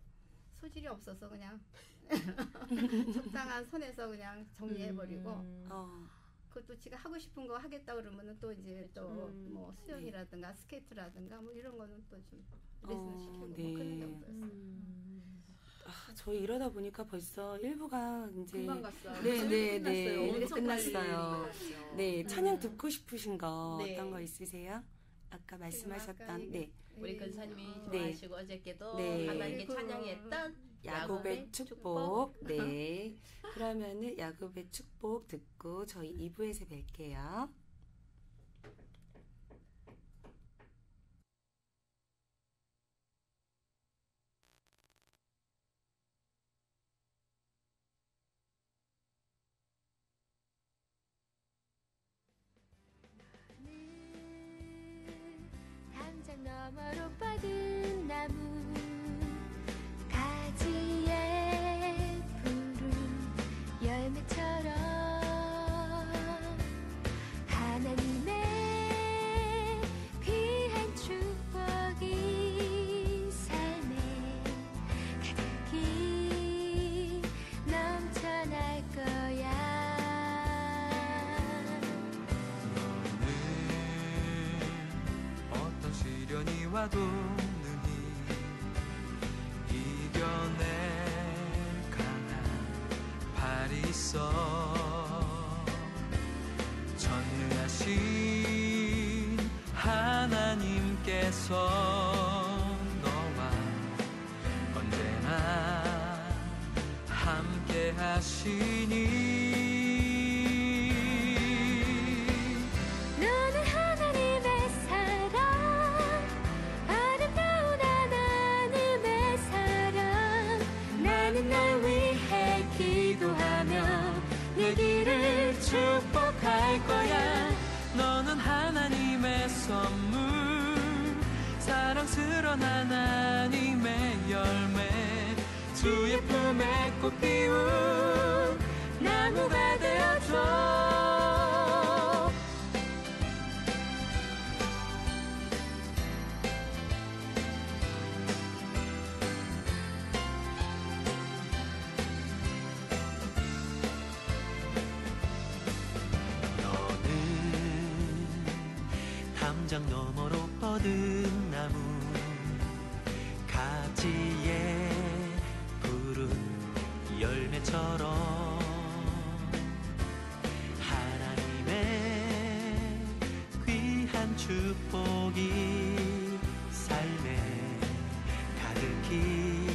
소질이 없어서 그냥 적당한 선에서 그냥 정리해버리고 그것도 지가 하고 싶은 거 하겠다 그러면은 또 이제 또 뭐 수영이라든가 스케이트라든가 뭐 이런 거는 또 좀 레슨 시키고 네. 뭐 그런 정도였어요. 저희 이러다 보니까 벌써 1부가 이제 금방 갔어요. 네, 끝났어요. 이제 엄청 끝났어요. 빨리. 네, 찬양 듣고 싶으신 거 네. 어떤 거 있으세요? 아까 말씀하셨던 네. 우리 근사님이 네. 좋아하시고 어저께도 네. 하나님께 찬양했던 야곱의 축복. 네. 그러면은 야곱의 축복 듣고 저희 2부에서 뵐게요. 담장 너머로 뻗은 나무 가지에 푸른 열매처럼 하나님의 귀한 축복이 삶에 가득히 넘쳐날 거야. 어떤 시련이 와도 능히 이겨낼 강한 발이 있어. 전능하신 하나님께서 너와 언제나 함께 하시니 너는 하나님의 사랑, 아름다운 하나님의 사랑. 나는 널 위해 기도하며 내 길을 축복할 거야. 너는 하나님의 선물, 사랑스러운 하나님의 열매, 주의 품에 꽃 피운 나무가 되어줘. 담장 너머로 뻗은 나무 가지에 푸른 열매처럼 하나님의 귀한 축복이 삶에 가득히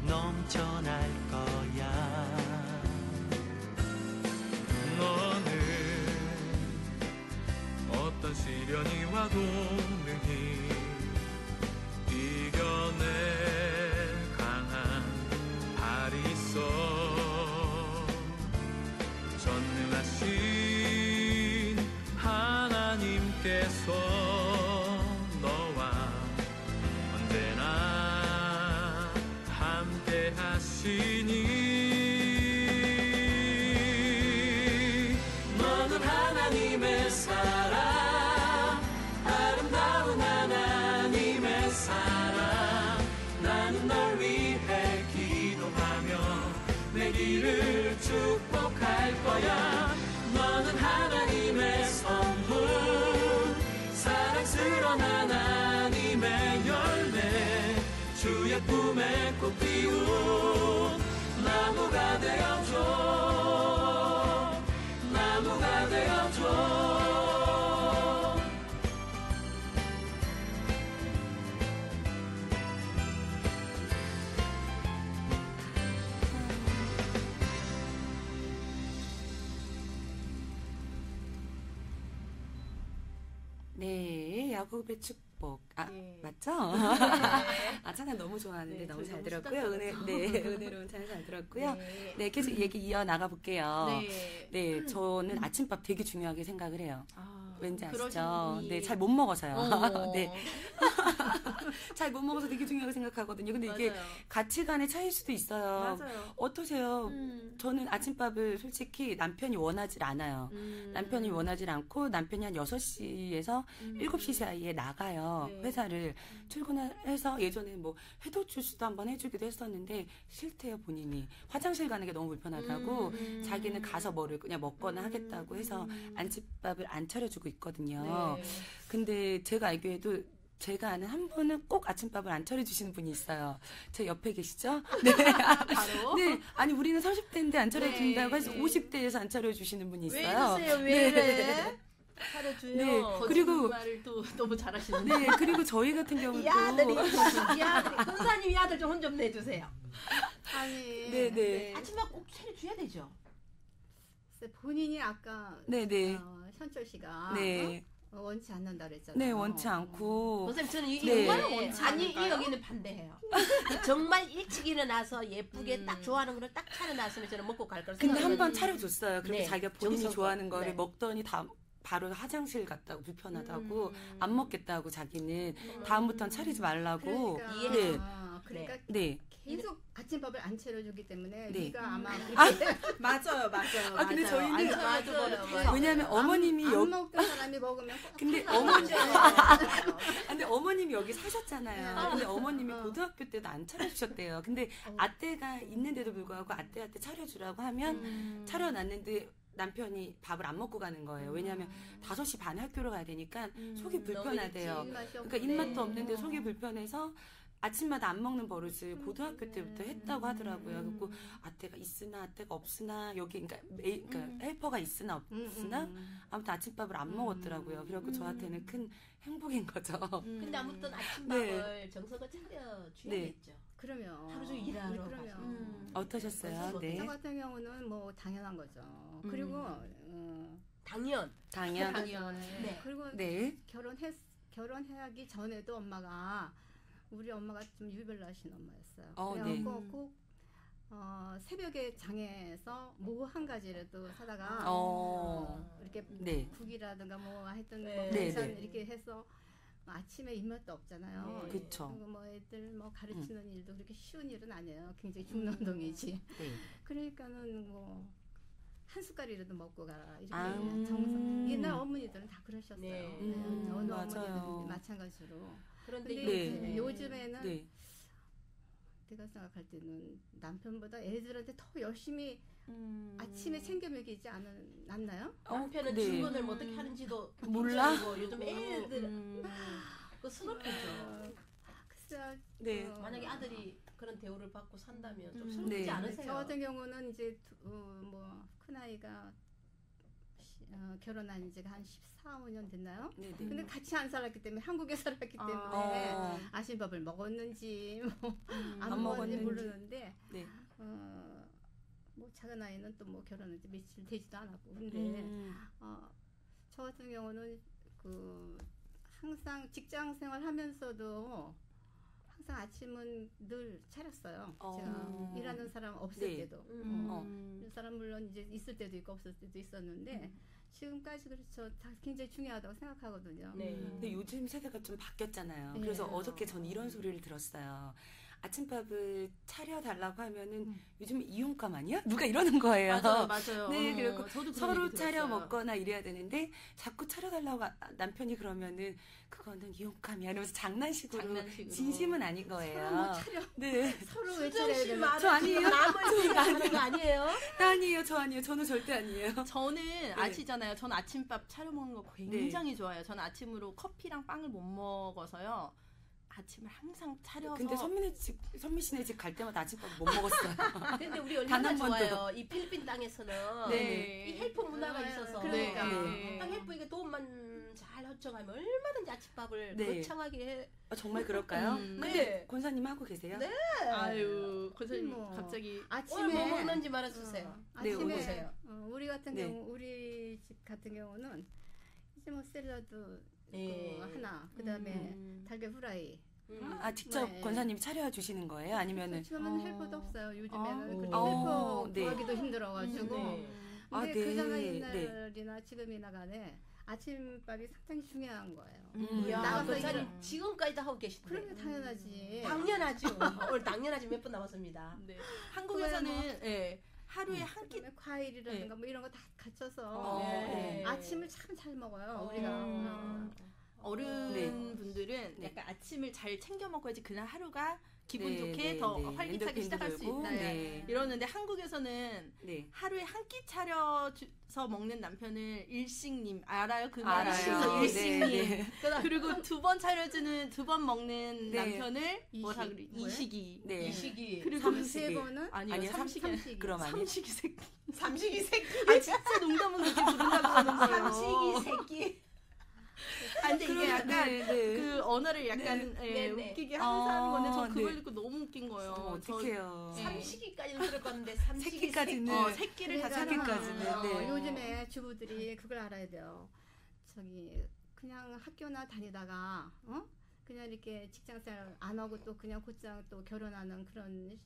넘쳐날 거야. 너는 어떤 시련이 와도 능히 이겨낼 강한 발이 있어. 전능하신 하나님께서 너와 언제나 함께 하시니 너는 하나님의 사랑, 아름다운 하나님의 사랑. 나는 널 위해 기도하며 내 길을 축복할 거야. 너는 하나님의 선물, 사랑스러운 하나님의 열매, 주의 품에 꽃 피운 나무가 되어줘. 나무가 되어줘. 네, 야곱의 축복. 네. 맞죠? 찬양 너무 좋아하는데 네, 너무 저희 잘 너무 들었고요. 수다스러워서. 은혜로운 찬양 잘 들었고요. 네. 네, 계속 얘기 이어 나가 볼게요. 네. 네, 저는 아침밥 되게 중요하게 생각을 해요. 아, 왠지 그러신 아시죠? 분이- 네, 잘 못 먹어서요. 어. 네. 잘 못 먹어서 되게 중요하게 생각하거든요. 근데 이게 맞아요. 가치관의 차이일 수도 있어요. 맞아요. 어떠세요? 저는 아침밥을 솔직히 남편이 원하지 않아요. 남편이 원하지 않고 남편이 한 6시에서 7시 사이에 나가요. 네. 회사를 출근해서 예전에 뭐 해도 주스도 한번 해주기도 했었는데 싫대요 본인이. 화장실 가는 게 너무 불편하다고 자기는 가서 뭐를 그냥 먹거나 하겠다고 해서 아침밥을 안 차려주고 있거든요. 네. 근데 제가 알기에도 제가 아는 한 분은 꼭 아침밥을 안 차려주시는 분이 있어요. 제 옆에 계시죠? 네. 바로 네. 아니, 우리는 30대인데 안 차려준다고 해서 네. 50대에서 안 차려주시는 분이 왜 있어요. 이러세요? 왜 네. 이래? 차려줘요. 네. 그리고- 거짓말을 또 너무 잘하시는데. 네. 그리고 저희 같은 경우도. 이 아들이 근사님 이 아들 좀 혼 좀 내주세요. 아니 네네. 아침밥 꼭 차려줘야 되죠. 글쎄, 본인이 아까 네네. 현철 씨가 네. 원치 않는다 그랬잖아요. 네, 원치 않고. 선생님 저는 이 네. 정말 원치 아니 이 여기는 반대해요. 정말 일찍 일어나서 예쁘게 딱 좋아하는 거를 딱 차려놨으면 저는 먹고 갈 걸 근데 한 생각하거든요. 번 차려줬어요. 그리고 네, 자기가 본인이 정성껏. 좋아하는 거를 네. 먹더니 바로 화장실 갔다고 불편하다고 안 먹겠다고 자기는 다음부터는 차리지 말라고. 그러니까, 이해해요. 그러니까 네. 계속 아침밥을 안 차려주기 때문에 네. 네가 아마 맞아요, 맞아요. 아, 근데 맞아요. 저희는- 안 차려도 맞아요, 버릇해요. 맞아요. 왜냐하면 어머님이 안 여기 먹던 사람이 먹으면 꼭 근데 탈락하는 거예요. 근데 어머님이 여기 사셨잖아요. 네. 근데 어머님이 어. 고등학교 때도 안 차려주셨대요. 근데 아떼가 있는데도 불구하고 아떼한테 차려주라고 하면 차려놨는데 남편이 밥을 안 먹고 가는 거예요. 왜냐하면 5시 반에 학교로 가야 되니까 속이 불편하대요. 입맛이 그러니까 없네. 입맛도 없는데 속이 불편해서 아침마다 안 먹는 버릇을 고등학교 때부터 했다고 하더라고요. 그리고 아떼가 있으나 아떼가 없으나 여기 그러니까 헬퍼가 있으나 없으나 아무튼 아침밥을 안 먹었더라고요. 그래갖고 저한테는 큰 행복인 거죠. 근데 아무튼 아침밥을 정성을 차려줘야겠죠. 그러면 하루 종일 일하러 그러면 가서. 어떠셨어요? 네. 저 같은 경우는 뭐 당연한 거죠. 그리고 당연. 당연. 네. 그리고 네. 결혼하기 전에도 우리 엄마가 좀 유별나신 엄마였어요. 네. 그래갖고 꼭 새벽에 장에서 뭐 한 가지라도 사다가 이렇게 네. 국이라든가 뭐 하여튼 네. 뭐 네, 반찬 네. 이렇게 해서 아침에 입맛도 없잖아요. 네. 그쵸. 그리고 뭐 애들 뭐 가르치는 일도 그렇게 쉬운 일은 아니에요. 굉장히 죽는 운동이지. 네. 그러니까는 뭐 한 숟갈이라도 먹고 가라 이렇게 아. 정성. 옛날 어머니들은 다 그러셨어요. 네. 어느 맞아요. 어머니들은 마찬가지로. 그런데 근데 네. 이제 요즘에는 네. 내가 생각할 때는 남편보다 애들한테 더 열심히 아침에 챙겨 먹이지 않나요? 남편은 네. 출근을 뭐 어떻게 하는지도 몰라? 모르고 요즘 애들 그 서럽죠. 글쎄요. 네. 만약에 아들이 그런 대우를 받고 산다면 좀 네. 서럽지 않으세요? 저 같은 경우는 이제 뭐 큰아이가 결혼한 지가 한 14, 15년 됐나요? 네. 네. 근데 같이 안 살았기 때문에 한국에 살았기 때문에 아침밥을 먹었는지 안 먹었는지 먹었는지. 모르는데 네. 뭐 작은 아이는 또 뭐 결혼한 지 며칠 되지도 않았고 근데 저 같은 경우는 항상 직장 생활하면서도 항상 아침은 늘 차렸어요. 제가 일하는 사람 없을 네. 때도 이 사람 물론 이제 있을 때도 있고 없을 때도 있었는데 지금까지 그렇죠. 다 굉장히 중요하다고 생각하거든요. 네. 근데 요즘 세대가 좀 바뀌었잖아요. 네. 그래서 어저께 전 이런 소리를 들었어요. 아침밥을 차려달라고 하면은 요즘 이용감 아니야? 누가 이러는 거예요. 맞아요. 네, 그리고 저도 그런 서로 얘기 차려 들었어요. 먹거나 이래야 되는데 자꾸 차려달라고 남편이 그러면은 그거는 이용감이야 이러면서 장난식으로 진심은 아닌 거예요. 네. 서로 왜 수정 씨 차려야 되나? 말은 저 아니에요. 남을 생각하는 거 아니에요? 아니에요, 저 아니에요. 저는 절대 아니에요. 저는 아시잖아요. 저는 아침밥 차려 먹는 거 굉장히 좋아해요. 저는 아침으로 커피랑 빵을 못 먹어서요. 아침을 항상 차려서. 근데 선미 씨네 집 갈 때마다 아침밥 못 먹었어요. 근데 우리 단 얼마나 한 번도. 좋아요. 이 필리핀 땅에서는 네. 이 헬퍼 문화가 있어서 그러니까. 네. 딱 헬퍼에게 도움만 잘 요청하면 얼마든지 아침밥을 네. 거창하게 해. 정말 그럴까요? 근데 네. 권사님 하고 계세요? 네. 아유, 권사님 뭐. 갑자기 오늘 아침에 뭐 먹는지 말해주세요. 네, 아침에 보세요. 우리 같은 네. 경우 우리 집 같은 경우는 이제 뭐 샐러드 네. 하나 그다음에 달걀 후라이 아, 직접 네. 권사님이 차려주시는 거예요? 아니면은 지금은 헬퍼도 없어요. 요즘에는 오. 그렇게 어, 헬퍼 네. 구하기도 힘들어가지고 네. 근데 네. 그전에 네. 옛날이나 지금이나 간에 아침밥이 상당히 중요한 거예요. 이야, 나가서 권사님 일을- 지금까지도 하고 계시대. 그런 게 당연하지. 당연하죠. 오늘 당연하지 몇 분 남았습니다. 네. 한국에서는 예, 하루에 한 끼. 그다음에 과일이라든가 뭐 이런 거 다 갖춰서 네. 아침을 참 잘 먹어요. 우리가. 어른분들은 네. 약간 아침을 잘 챙겨 먹어야지 그날 하루가 기분 네, 좋게 네, 더 네. 활기차게 엔도핀도 시작할 수 돌고, 있다. 네. 이러는데 한국에서는 네. 하루에 한 끼 차려서 먹는 남편을 일식님 알아요? 그 알아요. 말이죠. 일식님. 네, 네. 그리고 두 번 차려주는 두 번 먹는 네. 남편을 뭐라 이식. 그래? 뭐예요? 이식이. 네. 이 시기 그리고 삼세 번은 아니요, 아니요, 삼식이. 삼식이. 그럼 아니. 삼식이 새끼. 삼식이 새끼. 아 진짜 농담은 그렇게 부른다고 하는 거예요. 삼식이 새끼. 아, 근데 이게 약간 네, 네. 그 언어를 약간 네, 네. 웃기게 하는 건데 저 그걸 네. 듣고 너무 웃긴 거예요. 어떡해요. 네. 삼식이까지는 들었거든데 삼식이 새끼까지는. 새끼를 다 그러니까 새끼까지는, 네. 요즘에 주부들이 그걸 알아야 돼요. 저기 그냥 학교나 다니다가 그냥 이렇게 직장생활 안 하고 또 그냥 곧장 또 결혼하는 그런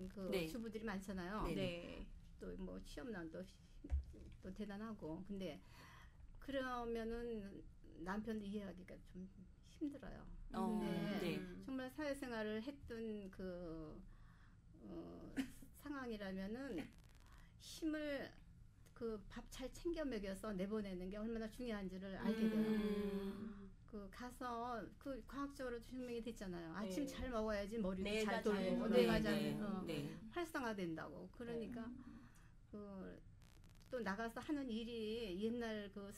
그 네. 주부들이 많잖아요. 네. 네. 또 뭐 취업난도 또 대단하고 근데 그러면은 남편도 이해하기가 좀 힘들어요. 근데 네. 정말 사회생활을 했던 그 상황이라면은 힘을 그 밥 잘 챙겨 먹여서 내보내는 게 얼마나 중요한지를 알게 돼요. 그 가서 그 과학적으로 증명이 됐잖아요. 아침 네. 잘 먹어야지 머리도 뇌가 잘 돌고 잘 뇌가 네, 잘 네, 네. 활성화된다고. 그러니까 또 나가서 하는 일이 옛날 그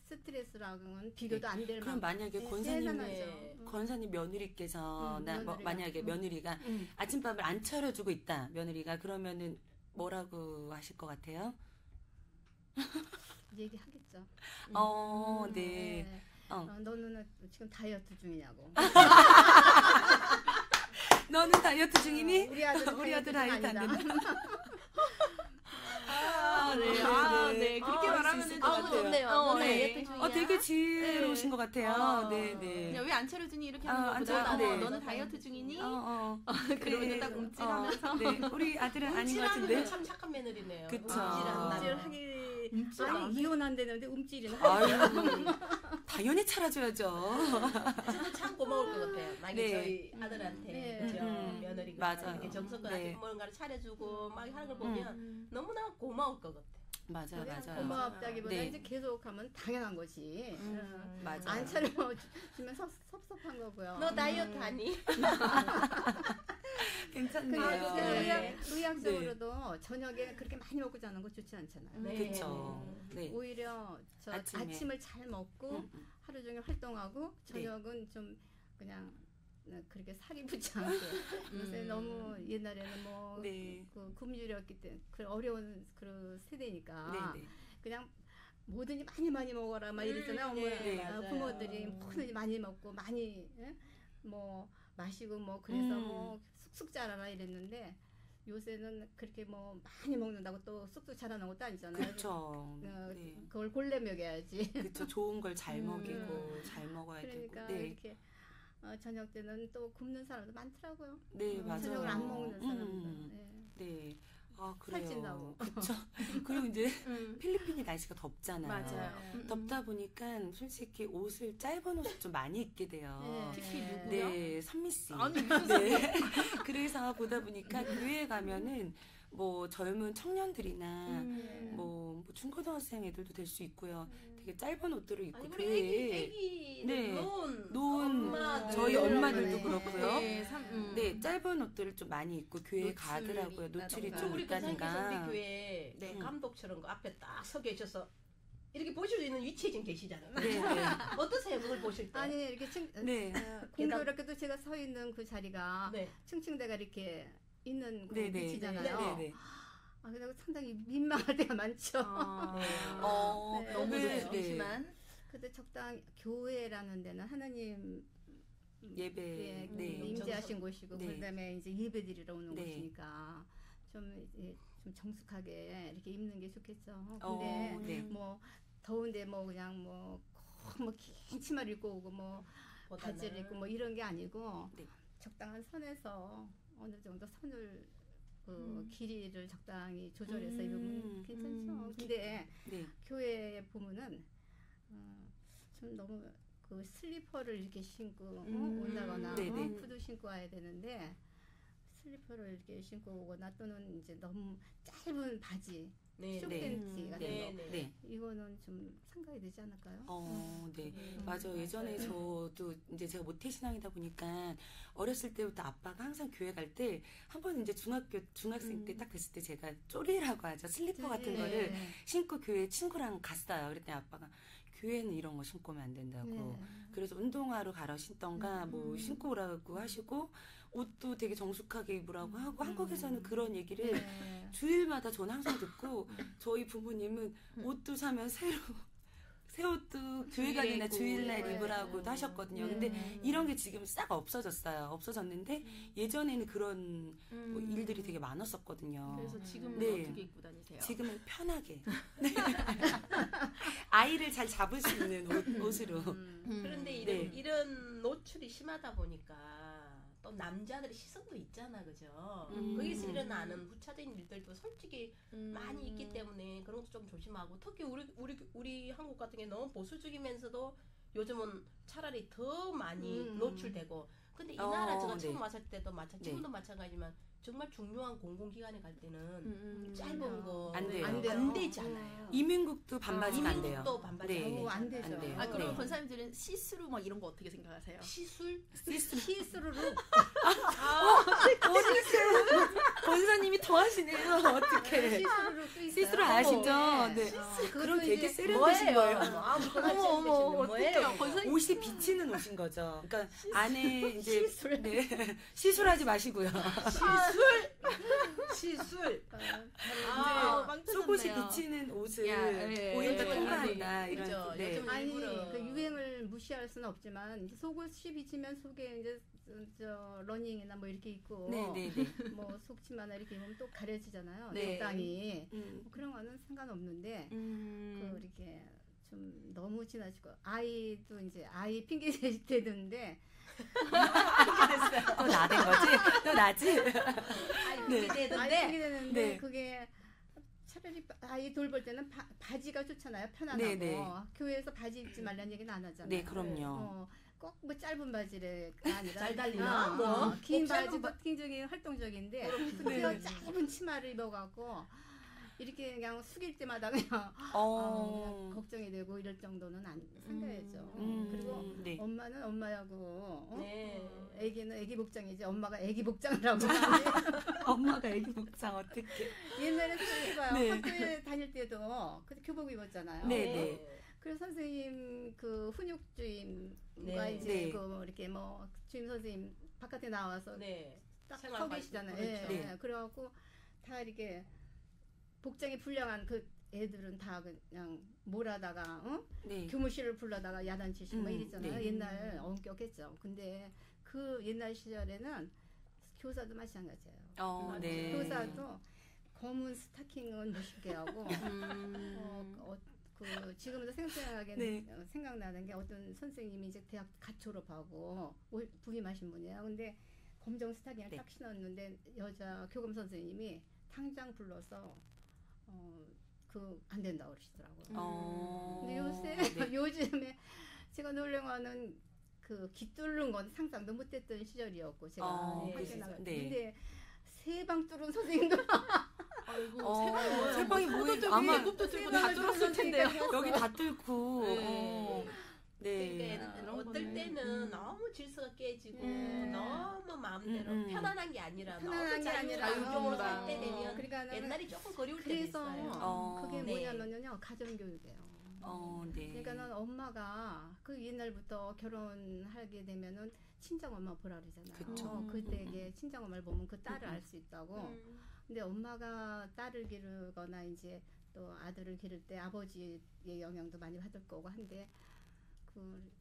스트레스랑은 비교도 안 될 그럼 만큼 만약에 네, 권사님 대단하죠. 권사님 며느리께서 며느리가. 만약에 며느리가 아침밥을 안 차려주고 있다. 며느리가 그러면은 뭐라고 하실 것 같아요? 얘기하겠죠. 네. 너는 지금 다이어트 중이냐고. 너는 다이어트 중이니? 우리 아들 우리 아들 다이어트 안 아니다. 된다. 네. 그렇게 말하면 것 아우 같아요. 좋네요. 네. 다이어트 중이야. 되게 지혜로우신 것 같아요. 네, 그냥 네. 왜 안 차려주니 이렇게 안 하는 것보다 차려- 네. 너는 다이어트 중이니? 그래. 그러면 딱 움찔하면서 네, 우리 아들은 아닌 것 움찔하는 같은데. 참 착한 며느리네요. 그쵸. 움찔한다. 움찔하기 움찔 안 아니 해? 이혼한다는데 움찔이는 아유, 당연히 차려줘야죠. 저도 참 고마울 것 같아요. 만약에 네. 저희 아들한테 네. 그죠? 며느리가 맞아요. 이렇게 정성껏 네. 뭔가를 차려주고 막 하는 걸 보면 너무나 고마울 것 같아요. 맞아요, 맞아요. 고맙다기보다 네. 이제 계속하면 당연한 거지. 맞아요. 안 차려주면 섭섭한 거고요. 너 다이어트 하니? 괜찮네요. 그리고 네. 의학적으로도 저녁에 그렇게 많이 먹고 자는 거 좋지 않잖아요. 네. 그쵸. 네. 오히려 저 아침에. 아침을 잘 먹고 하루 종일 활동하고 네. 저녁은 좀 그냥 그렇게 살이 붙지 않게 요새 너무 옛날에는 뭐 네. 그 금주였기 때문에 그 어려운 그 세대니까 네, 네. 그냥 뭐든지 많이 먹어라 막 이랬잖아요. 네, 어머니, 맞아요. 부모들이 뭐든지 많이 먹고 많이 뭐 마시고 뭐 그래서 뭐 쑥쑥 자라라 이랬는데 요새는 그렇게 뭐 많이 먹는다고 또 쑥쑥 자라는 것도 아니잖아요. 그렇죠. 네. 그걸 골래 먹여야지. 그쵸. 좋은 걸 잘 먹이고 잘 먹어야 그러니까 되고. 네. 이렇게 저녁 때는 또 굶는 사람도 많더라고요. 네, 맞아요. 저녁을 안 먹는 사람도. 네. 네. 아, 그래요. 살찐다고. 그쵸. 그리고 이제 필리핀이 날씨가 덥잖아요. 맞아요. 덥다 보니까 솔직히 옷을 짧은 옷을 좀 많이 입게 돼요. 네. 특히 누구요? 네, 선미 씨. 아니, 네. 그래서 보다 보니까 교회에 가면은 뭐 젊은 청년들이나 뭐 중고등학생 애들도 될 수 있고요. 되게 짧은 옷들을 입고 아니 우리 교회에 애기 네. 논 논 저희 네. 엄마들도 네. 그렇고요. 네, 네, 짧은 옷들을 좀 많이 입고 교회에 가더라고요. 노출이 좀 우리 권사님께서 있다든가. 우리 교회 네. 감독처럼 그 앞에 딱 서 계셔서 이렇게 보실 수 있는 위치에 지금 계시잖아요. 네, 네. 어떠세요 그걸 보실 때? 아니 이렇게 네. 공교롭게도 제가 서 있는 그 자리가 네. 층층대가 이렇게 있는 그 네, 네. 위치잖아요. 네, 네. 아, 그래서 상당히 민망할 때가 많죠. 네. 너무 네. 좋지만 근데 적당 교회라는 데는 하나님 예배. 예, 네. 임재하신 곳이고 네. 그다음에 이제 예배드리러 오는 네. 곳이니까 좀 정숙하게 이렇게 입는 게 좋겠죠. 근데 네. 뭐 더운데 뭐 그냥 뭐긴 치마를 입고 오고 뭐 바지를 입고 뭐 이런 게 아니고 네. 적당한 선에서 어느 정도 선을 길이를 적당히 조절해서 입으면 괜찮죠. 근데 네. 교회에 보면은 좀 너무 그 슬리퍼를 이렇게 신고 온다거나 네네. 구두 신고 와야 되는데 슬리퍼를 이렇게 신고 오거나 또는 이제 너무 짧은 바지, 네. 쇼팬티 같은 네. 거 네. 이거는 좀 상가야 되지 않을까요? 네. 맞아요. 예전에 저도 이제 제가 모태신앙이다 보니까 어렸을 때부터 아빠가 항상 교회 갈 때 한 번 이제 중학생 때 딱 됐을 때 제가 쪼리라고 하죠. 슬리퍼 같은 네. 거를 신고 교회 친구랑 갔어요. 그랬더니 아빠가 교회는 이런 거 신고 오면 안 된다고. 네. 그래서 운동화로 갈아 신던가 뭐 신고 오라고 하시고 옷도 되게 정숙하게 입으라고 하고 한국에서는 그런 얘기를 네. 주일마다 저는 항상 듣고 저희 부모님은 옷도 사면 새 옷도 교회 가기나 입고. 주일날 네. 입으라고도 하셨거든요. 근데 이런 게 지금 싹 없어졌어요. 없어졌는데 예전에는 그런 뭐 일들이 되게 많았었거든요. 그래서 지금은 네. 어떻게 입고 다니세요? 지금은 편하게 네. 아이를 잘 잡을 수 있는 옷으로 그런데 네. 이런 노출이 심하다 보니까 또 남자들의 시선도 있잖아, 그죠? 거기서 일어나는 부차적인 일들도 솔직히 많이 있기 때문에 그런 것도 좀 조심하고 특히 우리 한국 같은 게 너무 보수적이면서도 요즘은 차라리 더 많이 노출되고 근데 이 나라 제가 처음 네. 왔을 때도 지금도 네. 마찬가지지만 정말 중요한 공공기관에 갈 때는 짧은 거 안 돼요. 안 되잖아요. 이민국도 반바지가 안 돼요. 이민국도 반바지 네. 오, 안 되죠. 안 돼요. 아 그럼 네. 권사님들은 시스루 막 이런 거 어떻게 생각하세요? 시술? 시스루로 권사님이 더 하시네요. 어떻게? 시스루로 또 있어요. 시스루 아시죠? 네. 그럼 되게 세련되신 거예요. 뭐예요? 권사님 옷이 비치는 옷인 거죠. 그러니까 안에 이제 네. 시술하지 마시고요. 시술. 속옷이 비치는 옷을 야, 예, 보인다 예, 통과한다 예, 이런. 그죠. 네. 요즘 아니 일부러. 그 유행을 무시할 수는 없지만 이제 속옷이 비치면 속에 이제 저 러닝이나 뭐 이렇게 있고 네네네. 뭐 속치마나 이렇게 입으면 또 가려지잖아요. 네. 적당히 뭐 그런 거는 상관없는데 그 이렇게 좀 너무 지나치고 아이도 이제 아이 핑계 대는데 또 나댄 거지? 또 나지? 아이 핑계 네. 대는데 네. 그게 차라리 아이 돌볼 때는 바지가 좋잖아요. 편안하고 네네. 교회에서 바지 입지 말라는 얘기는 안 하잖아요. 네, 그럼요. 꼭 뭐 짧은 바지를 아니라 잘 달리나? 뭐? 긴 꼭 짧은 바지도 굉장히 활동적인데 네. 그 짧은 치마를 입어갖고 이렇게 그냥 숙일 때마다 그냥 그냥 걱정이 되고 이럴 정도는 안 생겨야죠. 그리고 네. 엄마는 엄마하고 네. 애기는 애기 복장이지 엄마가 애기 복장을 하고 하지. 엄마가 애기 복장 어떻게? 옛날에 생각해봐요. 네. 학교에 다닐 때도 그때 교복 입었잖아요. 네네. 그래서 선생님 그 훈육 주임과 네. 이제 네. 그 이렇게 뭐 주임 선생님 바깥에 나와서 네. 딱 생활 서 계시잖아요. 그렇죠. 예, 네. 예. 그래갖고 다 이렇게 복장이 불량한 그 애들은 다 그냥 몰아다가 네. 교무실을 불러다가 야단치시고 막 이랬잖아요. 네. 옛날 엄격했죠. 근데 그 옛날 시절에는 교사도 마찬가지예요. 네. 교사도 검은 스타킹은 못 신게 하고 그 지금도 네. 생각나는 게 어떤 선생님이 이제 대학 갓 졸업하고 부임하신 분이에요. 근데 검정 스타킹을 네. 딱 신었는데 여자 교감 선생님이 당장 불러서 그 안 된다고 그러시더라고요. 근데 요새 네. 요즘에 제가 놀란 거는 그 깃뚫는 건 상상도 못했던 시절이었고 제가 네. 학교 나갈 때. 네. 근데 세방 뚫은 선생님도 아이고 세방이 뭐예요? 아마 굽도 들고 다 뚫었을 텐데요. 여기 다 뚫고. 그러니까 그런 어떨 거는, 때는 너무 질서가 깨지고 너무 마음대로 편안한 게 아니라 편안한 너무 게 아니라 자유적으로 어, 살 때 되면 그러니까 옛날이 조금 그리울 때도 그래서 있어요. 그게 네. 뭐냐면요 가정교육이에요. 네. 그러니까는 엄마가 그 옛날부터 결혼하게 되면은 친정 엄마 보라 그러잖아요. 그쵸. 그때에 친정 엄마를 보면 그 딸을 알 수 있다고. 근데 엄마가 딸을 기르거나 이제 또 아들을 기를 때 아버지의 영향도 많이 받을 거고 한데 그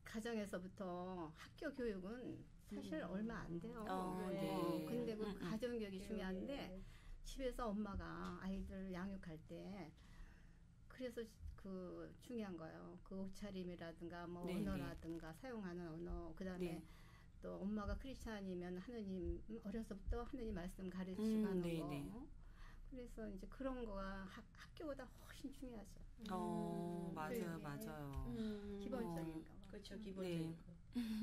가정에서부터 학교 교육은 사실 얼마 안 돼요. 네. 근데 그 가정 교육이 중요한데 집에서 엄마가 아이들 양육할 때 그래서 그 중요한 거예요. 그 옷차림이라든가 뭐 네, 언어라든가 사용하는 언어 그다음에 네. 또 엄마가 크리스찬이면 하느님 어려서부터 하느님 말씀 가르치고 하는 네, 거. 네. 그래서 이제 그런 거가 학교보다 훨씬 중요하죠. 맞아요, 네. 맞아요. 기본적인 거. 그렇죠, 기본적인 거.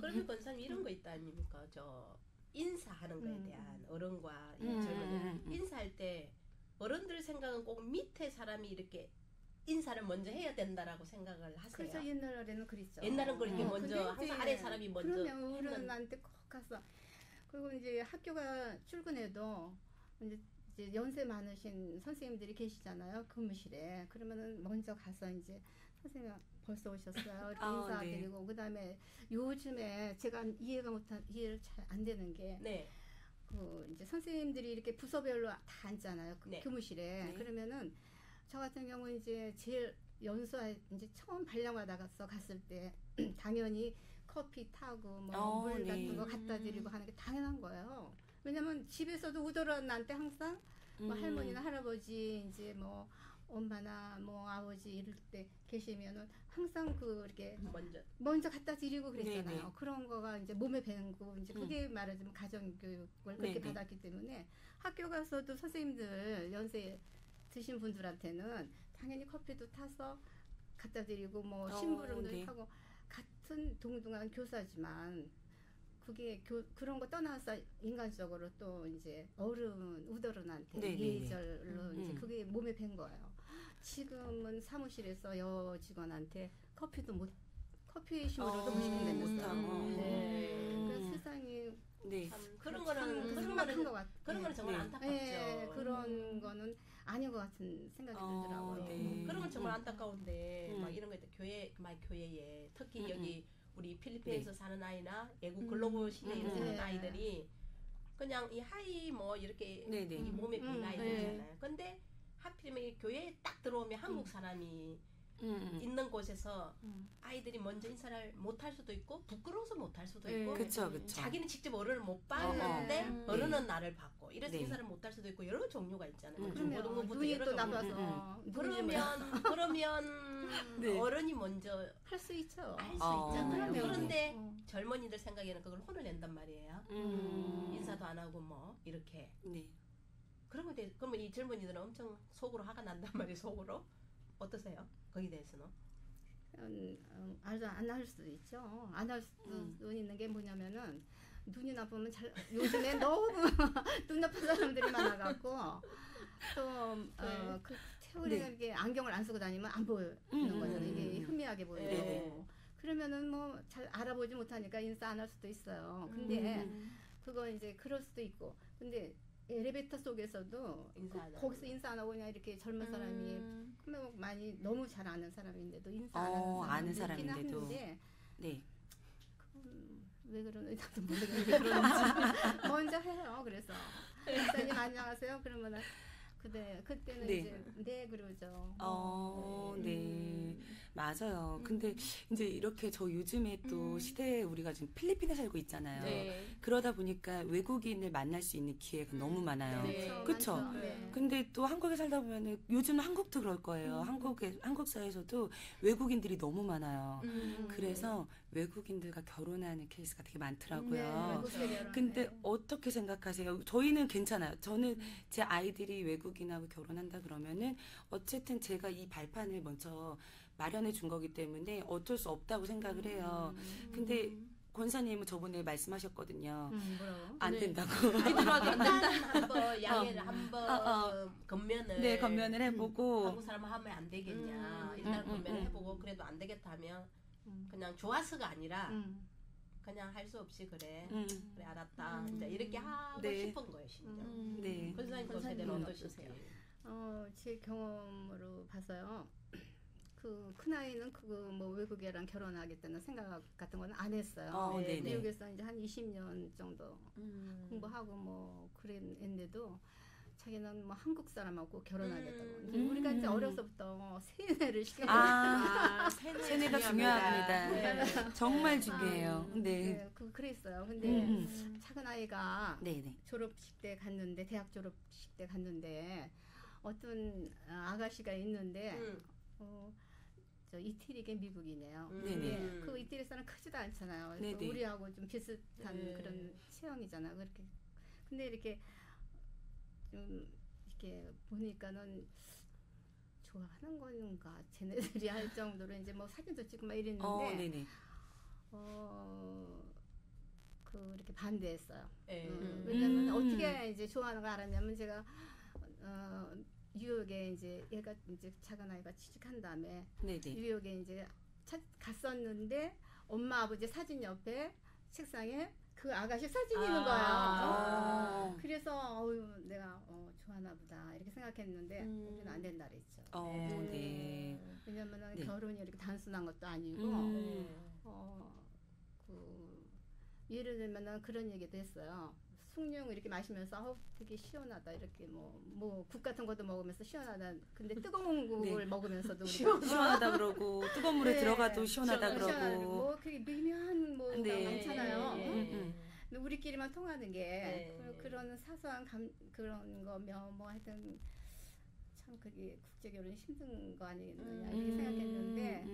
그러면 권사님 이런 거 있다 아닙니까? 저 인사하는 거에 대한 어른과 이 젊은이 인사할 때 어른들 생각은 꼭 밑에 사람이 이렇게 인사를 먼저 해야 된다라고 생각을 하세요. 그렇죠. 옛날에는 그랬죠. 옛날은 그렇게 먼저 근데 항상 이제 아래 사람이 먼저 그러면 했는 어른한테 꼭 가서 그리고 이제 학교가 출근해도 이제 연세 많으신 선생님들이 계시잖아요. 근무실에. 그러면은 먼저 가서 이제 선생님 벌써 오셨어요. 이렇게 인사드리고 그다음에 요즘에 제가 이해를 잘 안 되는 게 네. 그 이제 선생님들이 이렇게 부서별로 다 앉잖아요. 그 네. 교무실에. 네. 그러면은 저 같은 경우는 이제 제일 이제 처음 발령과 나가서 갔을 때 당연히 커피 타고 뭐 물 네. 같은 거 갖다 드리고 하는 게 당연한 거예요. 왜냐면 집에서도 우더러한테 항상 뭐 할머니나 할아버지 이제 뭐 엄마나 뭐 아버지 이럴 때 계시면은 항상 이렇게 먼저 갖다 드리고 그랬잖아요. 네네. 그런 거가 이제 몸에 배고 이제 그게 말하자면 가정교육을 그렇게 네네. 받았기 때문에 학교 가서도 선생님들 연세 드신 분들한테는 당연히 커피도 타서 갖다 드리고 뭐 심부름도 네. 하고 같은 동등한 교사지만 그게 그런 거 떠나서 인간적으로 또 이제 우더른한테 네네네. 예절로 이제 그게 몸에 밴 거예요. 지금은 사무실에서 여직원한테 커피숍으로도 못 시킨다면서요. 네. 그래서 세상이 네. 그런 큰 거는 것 같아요. 그런 거는 정말 네. 안타깝죠. 네, 그런 거는 아닌 것 같은 생각이 들더라고요. 네. 그런 건 정말 안타까운데 막 음. 이런 거 있다. 교회에 특히 음, 여기 우리 필리핀에서 사는 아이나 외국 글로벌 시대에 사는 네. 아이들이 그냥 이 하이 뭐 이렇게 네네. 이 몸에 밴 네. 아이들이잖아요. 근데 하필이면 이 교회에 딱 들어오면 한국 사람이 있는 곳에서 아이들이 먼저 인사를 못할 수도 있고 부끄러워서 못할 수도 있고 그쵸, 그쵸. 자기는 직접 어른을 못 봤는데 네. 어른은 나를 봤고 이래서 네. 인사를 못할 수도 있고 여러 종류가 있잖아요. 그러면 중고등부부터 눈이 여러 또 종류. 나빠서 그러면 네. 어른이 먼저 할 수 있죠. 할 수 어, 있잖아요. 그럼요. 그런데 어. 젊은이들 생각에는 그걸 혼을 낸단 말이에요. 인사도 안 하고 뭐 이렇게. 네. 그러면 이 젊은이들은 엄청 속으로 화가 난단 말이에요. 속으로. 어떠세요? 거기에 대해서는? 안 할 수도 있죠. 안 할 수도 있는 게 뭐냐면은 눈이 나쁘면 요즘에 너무 눈 나쁜 사람들이 많아갖고 또그 태우리가 네. 이렇게 안경을 안 쓰고 다니면 안 보이는 거잖아요. 이게 희미하게 보이고. 네네. 그러면은 뭐 잘 알아보지 못하니까 인사 안 할 수도 있어요. 근데 그거 이제 그럴 수도 있고. 근데 엘리베이터 속에서도 인사 안 하고. 거기서 인사 안 하고 그냥 이렇게 젊은 사람이 그러면 많이 너무 잘 아는 사람인데도 인사 안 하는 아는 사람이 있긴 사람인데도. 하는데 네. 왜 그러는지 나도 모르겠는데 그러는지 먼저 해요. 그래서 목사님 안녕하세요. 그러면은 그때는 네. 이제 네 그러죠. 네. 맞아요. 근데 이제 이렇게 저 요즘에 또 시대에 우리가 지금 필리핀에 살고 있잖아요. 네. 그러다 보니까 외국인을 만날 수 있는 기회가 너무 많아요. 네. 그쵸? 많죠. 네. 근데 또 한국에 살다 보면은 요즘은 한국도 그럴 거예요. 한국 사회에서도 외국인들이 너무 많아요. 그래서 외국인들과 결혼하는 케이스가 되게 많더라고요. 네, 외국인들 결혼. 근데 네. 어떻게 생각하세요? 저희는 괜찮아요. 저는 제 아이들이 외국인하고 결혼한다 그러면은 어쨌든 제가 이 발판을 먼저 마련해 준 거기 때문에 어쩔 수 없다고 생각을 해요. 근데 권사님은 저번에 말씀하셨거든요. 뭐라고? 안 네. 된다고. 일단 한번 양해를 한번 겉면을 네, 겉면을 해보고. 한국 사람 하면 안 되겠냐. 일단 겉면을 해보고 그래도 안 되겠다 하면 그냥 좋아서가 아니라 그냥 할 수 없이 그래 알았다. 이제 이렇게 하고 네. 싶은 거예요, 심지어. 네. 권사님 그 세대는 어떠셨어요? 제 경험으로 봐서요. 그 큰아이는 뭐 외국이랑 결혼하겠다는 생각 같은 거는 안 했어요. 네네. 미국에서 이제 한 20년 정도 공부하고 뭐 그랬는데도 자기는 뭐 한국 사람하고 결혼하겠다고. 이제 우리가 이제 어려서부터 세뇌를 시켰거든요. 세뇌가 중요합니다. 네. 정말 중요해요. 네. 네, 그랬어요. 근데 작은 아이가 네네. 졸업식 때 갔는데 대학 졸업식 때 갔는데 어떤 아가씨가 있는데 저 이태리계 미국이네요. 네네. 근데 그 이태리에서는 크지도 않잖아요. 그래서 네네. 우리하고 좀 비슷한 네. 그런 체형이잖아요. 그렇게 근데 이렇게 좀 이렇게 보니까는 좋아하는 건가 쟤네들이 할 정도로 이제 뭐 사진도 찍고 막 이랬는데 네네. 이렇게 반대했어요. 음. 왜냐면 어떻게 이제 좋아하는 걸 알았냐면 제가 뉴욕에 이제 얘가 이제 작은 아이가 취직한 다음에 네네. 뉴욕에 이제 갔었는데 엄마 아버지 사진 옆에 책상에 그 아가씨 사진이 있는 거예요. 그래서 내가 좋아하나 보다 이렇게 생각했는데 우리는 안 된다 그랬죠. 네. 왜냐면은 네. 결혼이 이렇게 단순한 것도 아니고 예를 들면은 그런 얘기도 했어요. 숭늉 이렇게 마시면서 되게 시원하다 이렇게 뭐 국 같은 것도 먹으면서 시원하다. 근데 뜨거운 국을 먹으면서도 우리가 시원하다 그러고 뜨거운 물에 들어가도 시원하다 그러고 뭐 그게 미묘한 뭐가 많잖아요. 네. 근데 우리끼리만 통하는 게 그런 사소한 그런 거며 뭐 하여튼 참 그게 국제 결혼이 힘든 거 아니겠느냐 이렇게 생각했는데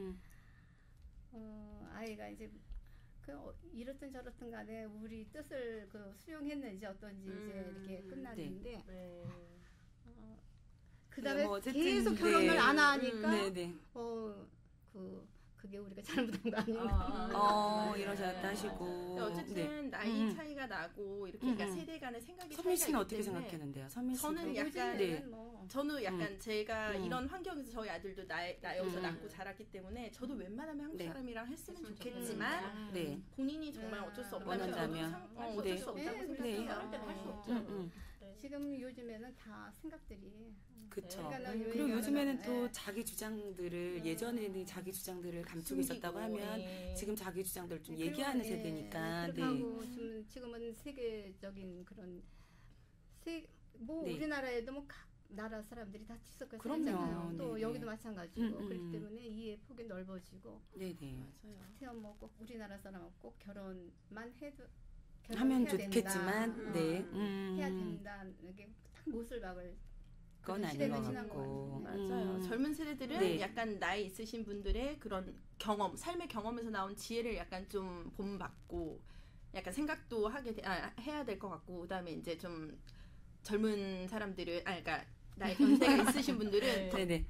아이가 이제 이렇든 저렇든 간에 우리 뜻을 수용했는지 어떤지 이제 이렇게 끝났는데 그다음에 뭐 어쨌든, 계속 결혼을 안 하니까 네네. 그게 우리가 잘못한 거 아닌가. 이러셨다 하시고. 어쨌든 나이 차이가 나고 이렇게 그러니까 세대 간의 생각이 선민 씨는 차이가 어떻게 있기 때문에 생각했는데요? 선민 씨는 저는 약간 네. 저는 약간 제가 이런 환경에서 저희 아들도 나 여기서 낳고 자랐기 때문에 저도 웬만하면 한국 네. 사람이랑 했으면 좋겠지만 네. 본인이 정말 어쩔 수 없다면 원한다면. 어쩔 수 없다고 네, 생각해요. 그럴 할 수 없죠. 지금 요즘에는 다 생각들이 그쵸. 그러니까 그리고 요즘에는 또 자기 주장들을 예전에는 자기 주장들을 감추고 있었다고 하면 지금 자기 주장들을 좀 얘기하는 세대니까. 그렇게 하고 지금은 세계적인 그런 우리나라에도 뭐 각 나라 사람들이 다 치석을 살잖아요. 또 네네. 여기도 마찬가지고 그렇기 때문에 이해 폭이 넓어지고 네네. 맞아요. 뭐 꼭 우리나라 사람은 꼭 결혼만 해도 하면 결혼해야 좋겠지만 된다. 네. 해야 된다. 이게 딱 못을 박을 건 그런 아닌 시대가 것 지난 같고. 맞아요. 젊은 세대들은 네. 약간 나이 있으신 분들의 그런 경험, 삶의 경험에서 나온 지혜를 약간 좀 본받고 약간 생각도 해야 될 것 같고 그다음에 이제 좀 젊은 사람들은 그러니까 나이 연세가 있으신 분들은 네네.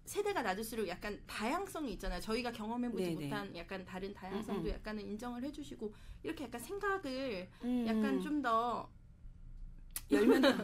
세대가 낮을수록 약간 다양성이 있잖아요. 저희가 경험해보지 네네. 못한 약간 다른 다양성도 약간은 인정을 해주시고 이렇게 약간 생각을 약간 좀 더 열면은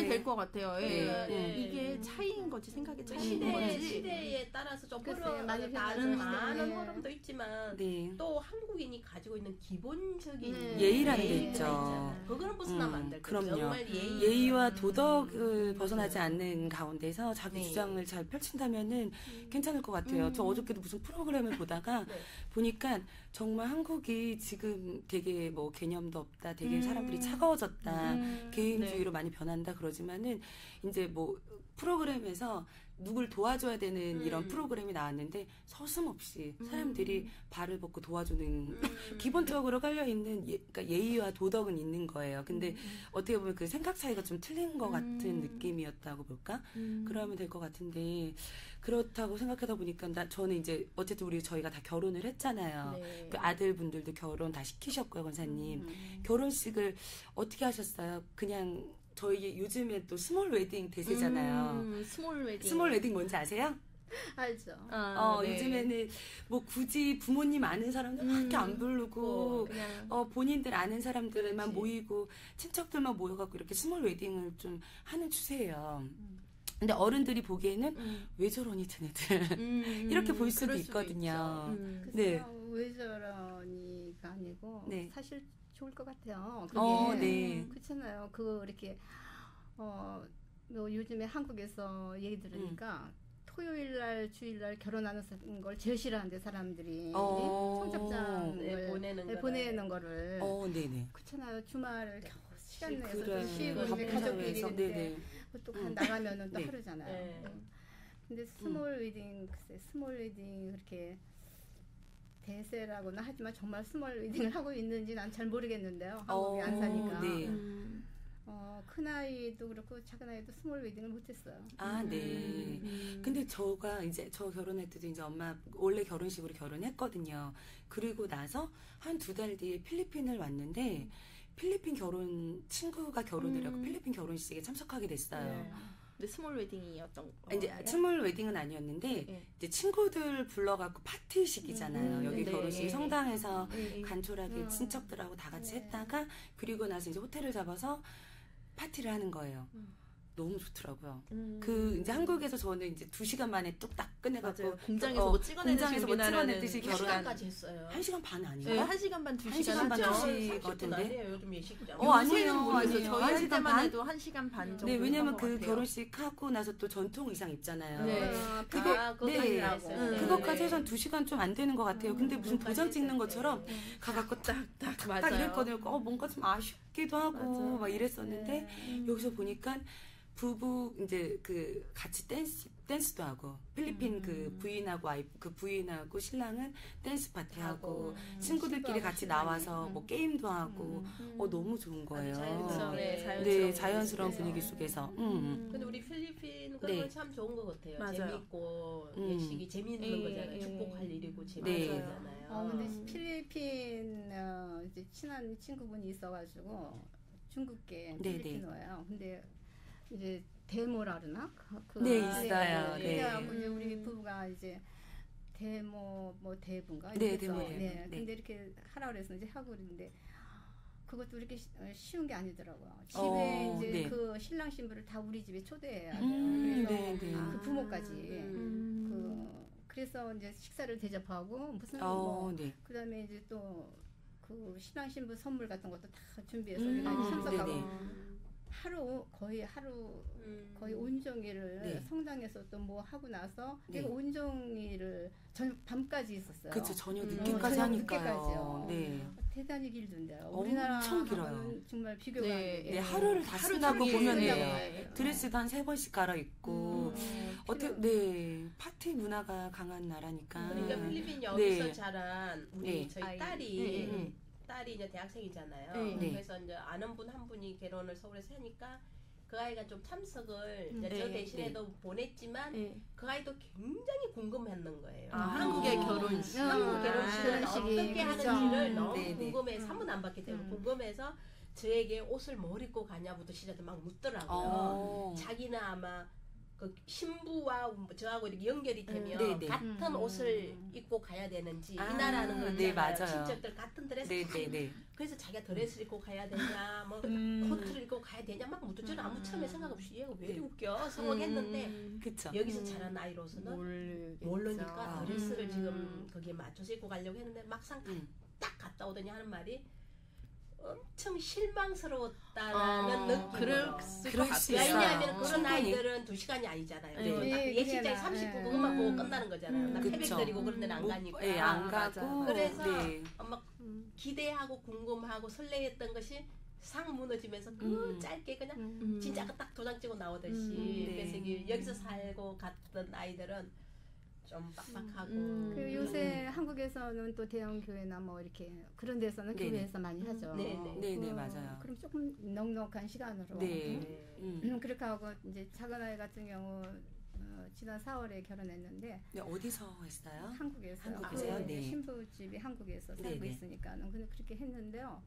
네. 될 것 같아요. 네. 이게 차이인 거지 생각의 차이인 거지. 시대에 따라서 좀 글쎄요, 많이 다른 변하죠. 많은 네. 흐름도 있지만 네. 또 한국인이 가지고 있는 기본적인 예의라는 게 예의가 있죠. 있잖아요. 그거는 벗어나면 안 될 거예요. 그럼요. 정말 예의와 도덕을 벗어나지 않는 가운데서 자기 네. 주장을 잘 펼친다면은 괜찮을 것 같아요. 저 어저께도 무슨 프로그램을 보다가 보니까 정말 한국이 지금 되게 뭐 개념도 없다, 되게 사람들이 차가워졌다, 개인주의로 많이 변한다 그러지만은 이제 뭐 프로그램에서 누굴 도와줘야 되는 이런 프로그램이 나왔는데 서슴없이 사람들이 발을 벗고 도와주는 기본적으로 깔려있는 그러니까 예의와 도덕은 있는 거예요. 근데 어떻게 보면 그 생각 차이가 좀 틀린 것 같은 느낌이었다고 볼까? 그러면 될 것 같은데 그렇다고 생각하다 보니까 저는 이제 어쨌든 저희가 다 결혼을 했잖아요. 네. 그 아들분들도 결혼 다 시키셨고요, 권사님. 결혼식을 어떻게 하셨어요? 그냥 저희 요즘에 또 스몰 웨딩 대세잖아요. 스몰 웨딩. 스몰 웨딩 뭔지 아세요? 알죠. 네. 요즘에는 뭐 굳이 부모님 아는 사람들밖에 안 부르고 그냥 본인들 아는 사람들만 그렇지. 모이고 친척들만 모여갖고 이렇게 스몰 웨딩을 좀 하는 추세예요. 근데 어른들이 보기에는 왜 저러니 쟤네들 이렇게 볼 수도 그럴 있거든요. 있죠. 네. 왜 저러니가 아니고 네. 사실 좋을 것 같아요. 그게 네. 그렇잖아요. 이렇게 뭐 요즘에 한국에서 얘기 들으니까 토요일 날 주일 날 결혼하는 걸 제일 싫어하는데 사람들이 청첩장을 보내는 거를 네네. 그렇잖아요. 주말을 겨우 시간 내서 그래. 좀 쉬고 이제 바쁜 가족끼리 상황에서. 있는데 네네. 또 나가면은 또 네. 하루잖아요. 네. 근데 스몰 웨딩 글쎄 스몰 웨딩 그렇게 대세라고는 하지만 정말 스몰 웨딩을 하고 있는지 난 잘 모르겠는데요. 한국에 안 사니까. 네. 큰 아이도 그렇고 작은 아이도 스몰 웨딩을 못했어요. 네. 근데 저 결혼할 때도 이제 엄마 원래 결혼식으로 결혼했거든요. 그리고 나서 한 2달 뒤에 필리핀을 왔는데 필리핀 친구가 결혼을 하고 음. 필리핀 결혼식에 참석하게 됐어요. 네. 근데 스몰 웨딩이었던 거. 이제 스몰 웨딩은 아니었는데 네. 이제 친구들 불러갖고 파티식이잖아요. 여기 네, 결혼식 네. 성당에서 네. 간촐하게 친척들하고 다 같이 네. 했다가 그리고 나서 이제 호텔을 잡아서 파티를 하는 거예요. 너무 좋더라고요. 그 이제 한국에서 저는 이제 2시간 만에 뚝딱 끝내갖고 맞아요. 공장에서 뭐 찍어내듯이 공장에서 뭐 찍어내듯이 우리나라는 결혼한 1시간까지 했어요. 1시간 반 아니에요? 네, 1시간 반, 2시간 1시간 반, 하죠. 2시간 30분 같은데? 아니에요. 요즘 예식장. 아니에요. 모르겠어요. 아니에요. 저희 한 할 시간 때만 반? 해도 1시간 반 정도. 네, 왜냐면 했던 그 것 같아요. 결혼식 하고 나서 또 전통 의상 입잖아요. 네. 그거 네. 그거까지 해서 한 2시간 좀 안 되는 것 같아요. 근데 무슨 도장 찍는 것처럼 가갖고 딱 맞아요. 이랬거든요. 뭔가 좀 아쉽기도 하고 맞아요. 막 이랬었는데 여기서 보니까 부부 이제 그 같이 댄스도 하고 필리핀 그 부인하고 신랑은 댄스 파티 하고 친구들끼리 같이 나와서 뭐 게임도 하고 너무 좋은 거예요. 자연스러운, 네, 자연스러운 분위기 속에서. 근데 우리 필리핀 그런 네. 건 참 좋은 것 같아요. 맞아요. 재밌고 예식이 재미있는 거잖아요. 축복할 일이고 네. 재미있는 거잖아요. 근데 필리핀 이제 친한 친구분이 있어가지고 중국계 네, 필리핀어예요. 근데 이제 데모라 그러나? 네, 있어요. 네. 그래갖고 이제 우리 부부가 이제 데모 뭐 대부인가? 네, 이렇게 데모, 해서, 데모. 네. 네. 근데 이렇게 하라 그래서 이제 하고 그랬는데 그것도 이렇게 쉬운 게 아니더라고요. 집에 이제 네. 그 신랑 신부를 다 우리 집에 초대해야 돼요. 네, 그래서 네. 그 부모까지 그래서 이제 식사를 대접하고 무슨 네. 그다음에 이제 또 그 신랑 신부 선물 같은 것도 다 준비해서 우리가 이제 참석하고 네네. 거의 온종일을 네. 성당에서 또 뭐 하고 나서 네. 내가 온종일을 밤까지 있었어요. 그쵸, 저녁 늦게까지 저녁 하니까요. 늦게까지요. 네. 대단히 길던데요. 엄청 우리나라하고는 길어요. 정말 비교가 네. 안 돼요. 네, 하루를 다 쓴다고 종일 보면 쓴다고 돼요. 봐야 돼요. 드레스도 한 3번씩 갈아입고 네, 파티 문화가 강한 나라니까. 그러니까 필리핀 여기서 네. 자란 우리 네. 저희 아이. 딸이 이제 대학생이잖아요. 네. 그래서 이제 아는 분 한 분이 결혼을 서울에서 하니까 그 아이가 좀 참석을 이제 네. 저 대신에도 보냈지만 네. 그 아이도 굉장히 궁금했는 거예요. 한국의 결혼식. 한국 결혼식은 결혼식이 어떻게 그렇죠. 하는지를 너무 네, 네. 궁금해서 한 번도 안 봤기 때문에 궁금해서 저에게 옷을 뭘 입고 가냐부터 시작해서 막 묻더라고요. 자기는 아마 그 신부와 저하고 이렇게 연결이 되면 네, 네. 같은 옷을 입고 가야 되는지 이 아, 나라는 그렇잖아요. 네, 맞아요. 친척들 같은 드레스 네, 다 네, 네. 그래서 자기가 드레스를 입고 가야 되냐 뭐 코트를 입고 가야 되냐 막 묻죠. 저는 아무 처음에 생각 없이 얘가 왜 이렇게 웃겨 성공했는데 그쵸. 여기서 자란 아이로서는 모르니까 아. 드레스를 지금 거기에 맞춰서 입고 가려고 했는데 막상 음. 딱 갔다 오더니 하는 말이 엄청 실망스러웠다라는 느낌으로. 그럴 수 있어요. 왜냐하면 그런 충분히. 아이들은 2시간이 아니잖아요. 네. 딱 예식장에 네, 30분 네. 그것만 보고 끝나는 거잖아요. 나 그쵸. 패백들이고 그런 데는 안 가니까. 예, 안 가고. 그래서 네. 막 기대하고 궁금하고 설레했던 것이 상 무너지면서 그 짧게 그냥 진짜 아까 딱 도장 찍고 나오듯이 네. 그래서 이게 여기서 살고 갔던 아이들은 좀 빡빡하고 그 요새 한국에서는 또 대형 교회나 뭐 이렇게 그런 데서는 네네. 교회에서 많이 하죠. 네네. 네네, 맞아요. 그럼 조금 넉넉한 시간으로. 네. 그렇게 하고 이제 작은 아이 같은 경우 지난 4월에 결혼했는데 네, 어디서 했어요? 한국에서 한국에서요? 그 네. 신부집이 한국에서 살고 네네. 있으니까 근데 그렇게 했는데요.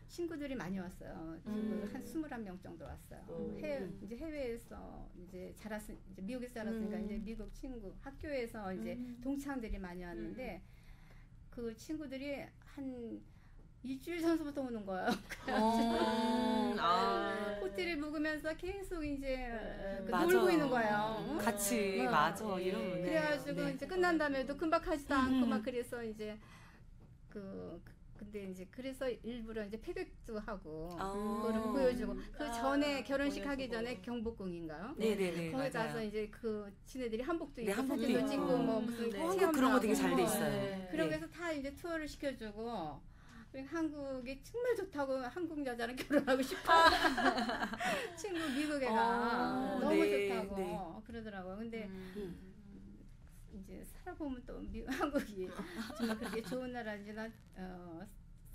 친구들이 많이 왔어요. 지금 한 21명 정도 왔어요. 이제 해외에서 이제 이제 미국에서 자랐으니까 이제 미국 친구 학교에서 이제 동창들이 많이 왔는데 그 친구들이 한 일주일 전서부터 오는 거예요. 호텔에 묵으면서 계속 이제 맞아. 놀고 있는 거예요. 같이 맞아 이러면 그래가지고 네. 이제 끝난 다음에도 금박하지도 않고 막 그래서 이제 근데 이제 그래서 일부러 이제 패백도 하고 그거를 보여주고 그 전에 결혼식 하기 전에 경복궁인가요? 네네네 거기 맞아요. 가서 이제 그 지네들이 한복도 네, 입고 한복도 사진도 입고. 찍고 뭐 무슨 한국 그런 거 되게 잘 돼 있어요. 네. 그러고 네. 해서 다 이제 투어를 시켜주고 한국이 정말 좋다고 한국 여자랑 결혼하고 싶어 친구 미국애가 너무 네, 좋다고 네. 그러더라고요. 근데 이제 살아보면 또 한국이 정말 그렇게 좋은 나라인지나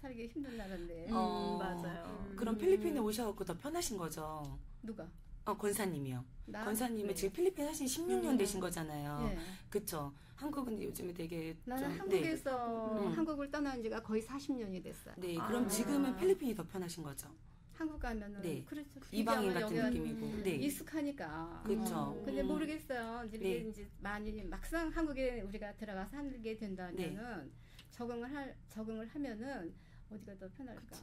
살기 힘든 나라인데 맞아요. 그럼 필리핀에 오셔갖고 더 편하신 거죠? 누가? 권사님이요. 권사님은 네. 지금 필리핀 사신 16년 되신 거잖아요. 예. 그쵸. 한국은 요즘에 되게 나는 좀, 한국에서 네. 한국을 떠난 지가 거의 40년이 됐어요. 네, 그럼 아. 지금은 필리핀이 더 편하신 거죠. 한국 가면은 네. 그렇죠. 이방인 비자가 같은 여기가 느낌이고. 네. 익숙하니까. 그쵸. 근데 모르겠어요. 이제 이게 네. 이제 많이 막상 한국에 우리가 들어가 살게 된다면은 적응을 하면은 어디가 더 편할까?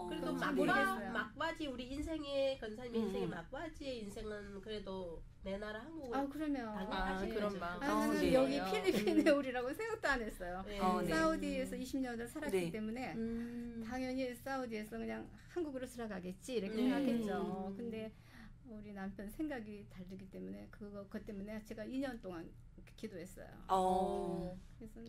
그래도 네. 막바지 우리 인생의 권사님 인생의 음. 막바지의 인생은 그래도 내 나라 한국을 아 그러면 당연하시겠죠. 그런 마음. 나는 네. 여기 필리핀에 오리라고 생각도 안 했어요. 네. 네. 사우디에서 20년을 살았기 네. 때문에 당연히 사우디에서 그냥 한국으로 들어가겠지 이렇게 네. 생각했죠. 근데 우리 남편 생각이 다르기 때문에 그것 때문에 제가 2년 동안 기도했어요. 그래서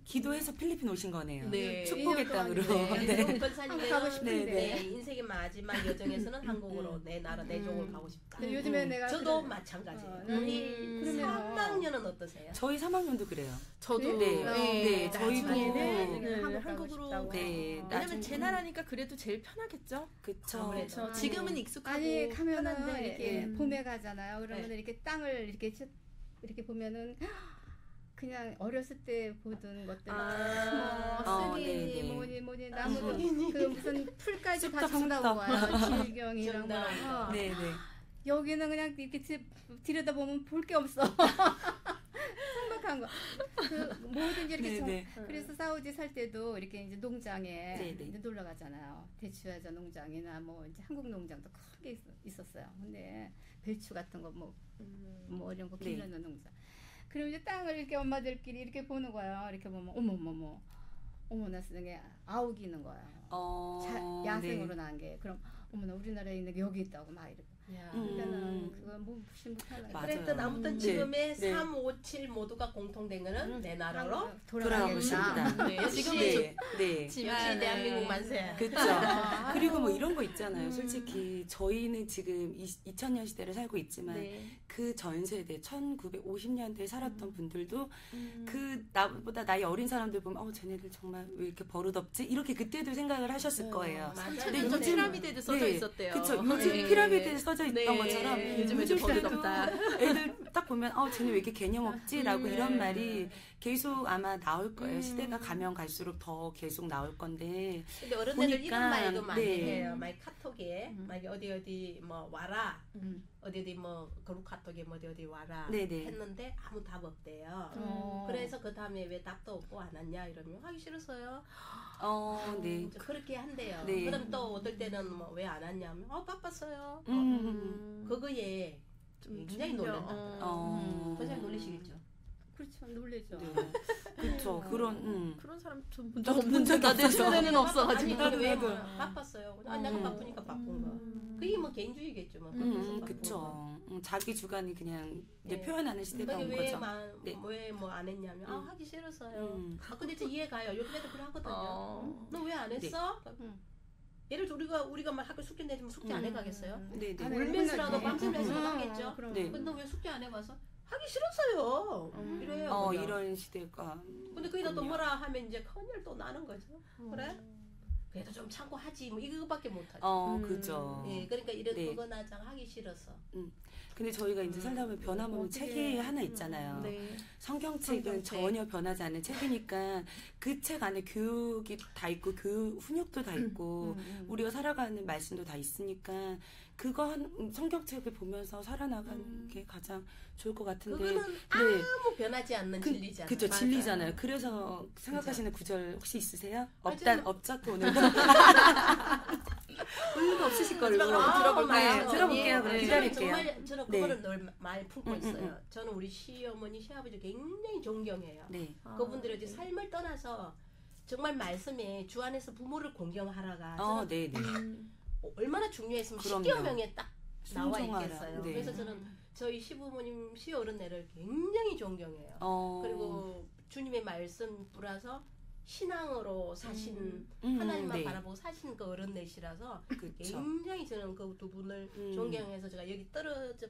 기도해서 필리핀 오신 거네요. 네. 축복의 땅으로. 네. 권사님은 가고 싶은데. 네, 인생의 마지막 여정에서는 한국으로 내 나라 내 족을 가고 싶다. 근데 요즘에 내가 저도 그래- 마찬가지예요. 그러면- 3학년은 어떠세요? 저희 3학년도 그래요. 저도 네. 네, 저희도 나중에는 네, 한국 가고 한국으로 싶다고. 네, 왜냐면 나중에- 제 나라니까 그래도 제일 편하겠죠. 그쵸. 아무래도. 그렇죠. 지금은 익숙하고 아니 가면은 편한데 이렇게 봄에 가잖아요. 그러면 네. 이렇게 땅을 이렇게 보면은 그냥 어렸을 때 보던 것들 아, 쓰기 네네. 뭐니 나무도 그 무슨 풀까지 다 쑥떡, 정다운 쑥떡. 거야. 질경이랑 뭐. 정다운 네네. 여기는 그냥 이렇게 들여다보면 볼 게 없어. 천박한 거. 그 뭐든지 이렇게 네네. 그래서 사우디 살 때도 이렇게 이제 농장에 네네. 이제 놀러 가잖아요. 대추야자 농장이나 뭐 이제 한국 농장도 크게 있었어요. 근데 배추 같은 거 뭐 이런 거 네. 기르는 농장. 그럼 이제 땅을 이렇게 엄마들끼리 이렇게 보는 거예요. 이렇게 보면 어머나 세상에 아욱이 있는 거예요. 야생으로 난 게. 그럼 어머나 우리나라에 있는 게 여기 있다고 막 이러고. 그러니까는 그거 뭐 무시 못하는 맞아요. 그랬던 아무튼 네. 지금의 네. 3, 5, 7 모두가 공통된 거는 내 나라로 돌아가고 싶다. 네, 지금은 네. 네. 역시 대한민국 만세. 그렇죠. 그리고 뭐 이런 거 있잖아요. 솔직히 저희는 지금 2000년 시대를 살고 있지만 그 전 세대 1950년대에 살았던 분들도 그 나보다 나이 어린 사람들 보면 쟤네들 정말 왜 이렇게 버릇없지? 이렇게 그때도 생각을 하셨을 거예요. 맞아요. 근데 요즘 요즘- 피라미드에도 써져 네. 있었대요. 그쵸. 요즘 네. 피라미드에 써져 있던 네. 것처럼 요즘에 좀 요즘 시대도 버릇없다. 애들 딱 보면 쟤네 왜 이렇게 개념 없지? 라고 이런 말이 계속 아마 나올 거예요. 시대가 가면 갈수록 더 계속 나올 건데 근데 어른애들 보니까- 이런 말도 많이 네. 해요. 막 카톡에 막 어디 뭐 와라. 어디 뭐 그룹 카톡에 뭐 어디 와라 네네. 했는데 아무 답 없대요. 그래서 그 다음에 왜 답도 없고 안 왔냐 이러면 하기 싫었어요. 네. 이제 그렇게 한대요. 네. 그럼 또 어떨 때는 뭐 왜 안 왔냐면 바빴어요. 그거에 굉장히 놀란다. 선생님 놀리시겠죠? 그렇죠. 놀래죠. 네. 그쵸. 그런 그런 사람 좀 저도 본 본 적이 내 없어서. 주변에는 없어가지고. 아니 나는 왜 바빴어요. 아니 나도 바쁘니까 바쁜 거. 그게 뭐 개인주의겠죠. 뭐 바빠서 바쁜 거. 그쵸. 자기 주관이 그냥 이제 네. 표현하는 시대가 온 왜 거죠. 뭐 네. 안 했냐면 하기 싫었어요. 근데 저 이해가요. 요즘 애들 그래 하거든요. 너 왜 안 했어? 예를 들어 우리가 막 학교 숙제 내주면 숙제 안 해가겠어요? 네네. 안 해. 울면서라도 밤샘 해서 음, 하겠죠. 그럼. 네. 근데 왜 숙제 안 해봐서? 하기 싫었어요. 이래요. 그냥. 이런 시대가. 근데 거기다 또 그렇군요. 뭐라 하면 이제 큰일 또 나는 거죠. 그래? 그래도 좀 참고 하지. 뭐 이거밖에 못하지. 그죠. 예, 그러니까 이런 네. 그거나장 하기 싫어서. 근데 저희가 이제 살다 보면 변함없는 책이 하나 있잖아요. 네. 성경책은 전혀 변하지 않는 책이니까 그 책 안에 교육이 다 있고 교육 훈육도 다 있고 우리가 살아가는 말씀도 다 있으니까 그거 성경책을 보면서 살아나가는 게 가장 좋을 것 같은데. 그거는 아무 변하지 않는 진리잖아요. 그죠, 진리잖아요. 그래서 생각하시는 구절 혹시 있으세요? 맞아요. 없죠, 또 오늘도. 오늘도 없으실 걸로. 들어볼까요? 들어볼게요. 그럼 네. 기다릴게요. 정말 저는 네. 그거를 늘 많이 품고 있어요. 저는 우리 시어머니, 시아버지 굉장히 존경해요. 네. 그분들의 이제 삶을 떠나서 정말 말씀에 주 안에서 부모를 공경하라가 저는 네, 네. 얼마나 중요했으면 그럼요. 10개월 명에 딱 나와 순종하라. 있겠어요. 네. 그래서 저는 저희 시부모님, 시어른네를 굉장히 존경해요. 그리고 주님의 말씀 뿌라서 신앙으로 사신 하나님만 네. 바라보고 사신 그 어른네시라서 그쵸. 굉장히 저는 그 두 분을 존경해서 제가 여기 떨어져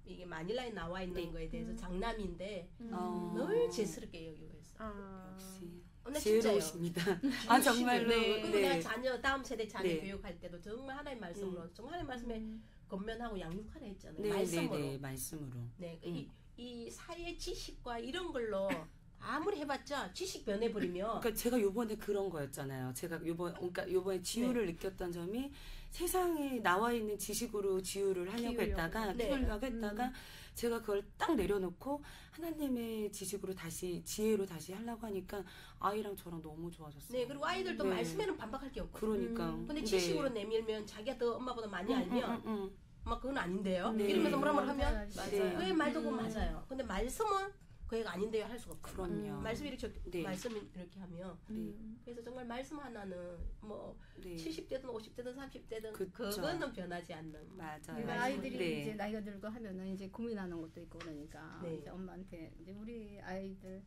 이게 마닐라에 나와 있는 거에 대해서 장남인데 늘 제스럽게 여기고 있어요. 역시 근데 진짜요. 지혜로우십니다. 아 정말로. 네. 그리고 네. 내가 다음 세대 자녀 네. 교육할 때도 정말 하나님 말씀으로 정말 하나님 말씀에 건면하고 양육하라 했잖아요. 네, 말씀으로. 네, 말씀으로. 네, 이 사회 지식과 이런 걸로 아무리 해봤자 지식 변해버리면 그러니까 제가 요번에 그런 거였잖아요. 제가 요번에 지우를 느꼈던 점이 세상에 나와 있는 지식으로 지우를 하려고 했다가 키우려고 했다가 제가 그걸 딱 내려놓고 하나님의 지식으로 다시 지혜로 다시 하려고 하니까 아이랑 저랑 너무 좋아졌어요. 네, 그리고 아이들도 네. 말씀에는 반박할 게 없고. 그러니까. 근데 지식으로 내밀면 자기가 더 엄마보다 많이 알면 막 그건 아닌데요. 네. 이러면서 뭐라 하면 맞아요. 그의 말도 그건 맞아요. 근데 말씀은 그 애가 아닌데요 할 수가 없어요. 그럼요. 말씀이 이렇게 네. 말씀이 이렇게 하면 그래서 정말 말씀 하나는 뭐 네. 70대든 50대든 30대든 그쵸. 그거는 변하지 않는. 맞아요. 그러니까 아이들이 네. 이제 나이가 들고 하면은 이제 고민하는 것도 있고 그러니까 네. 이제 엄마한테 이제 우리 아이들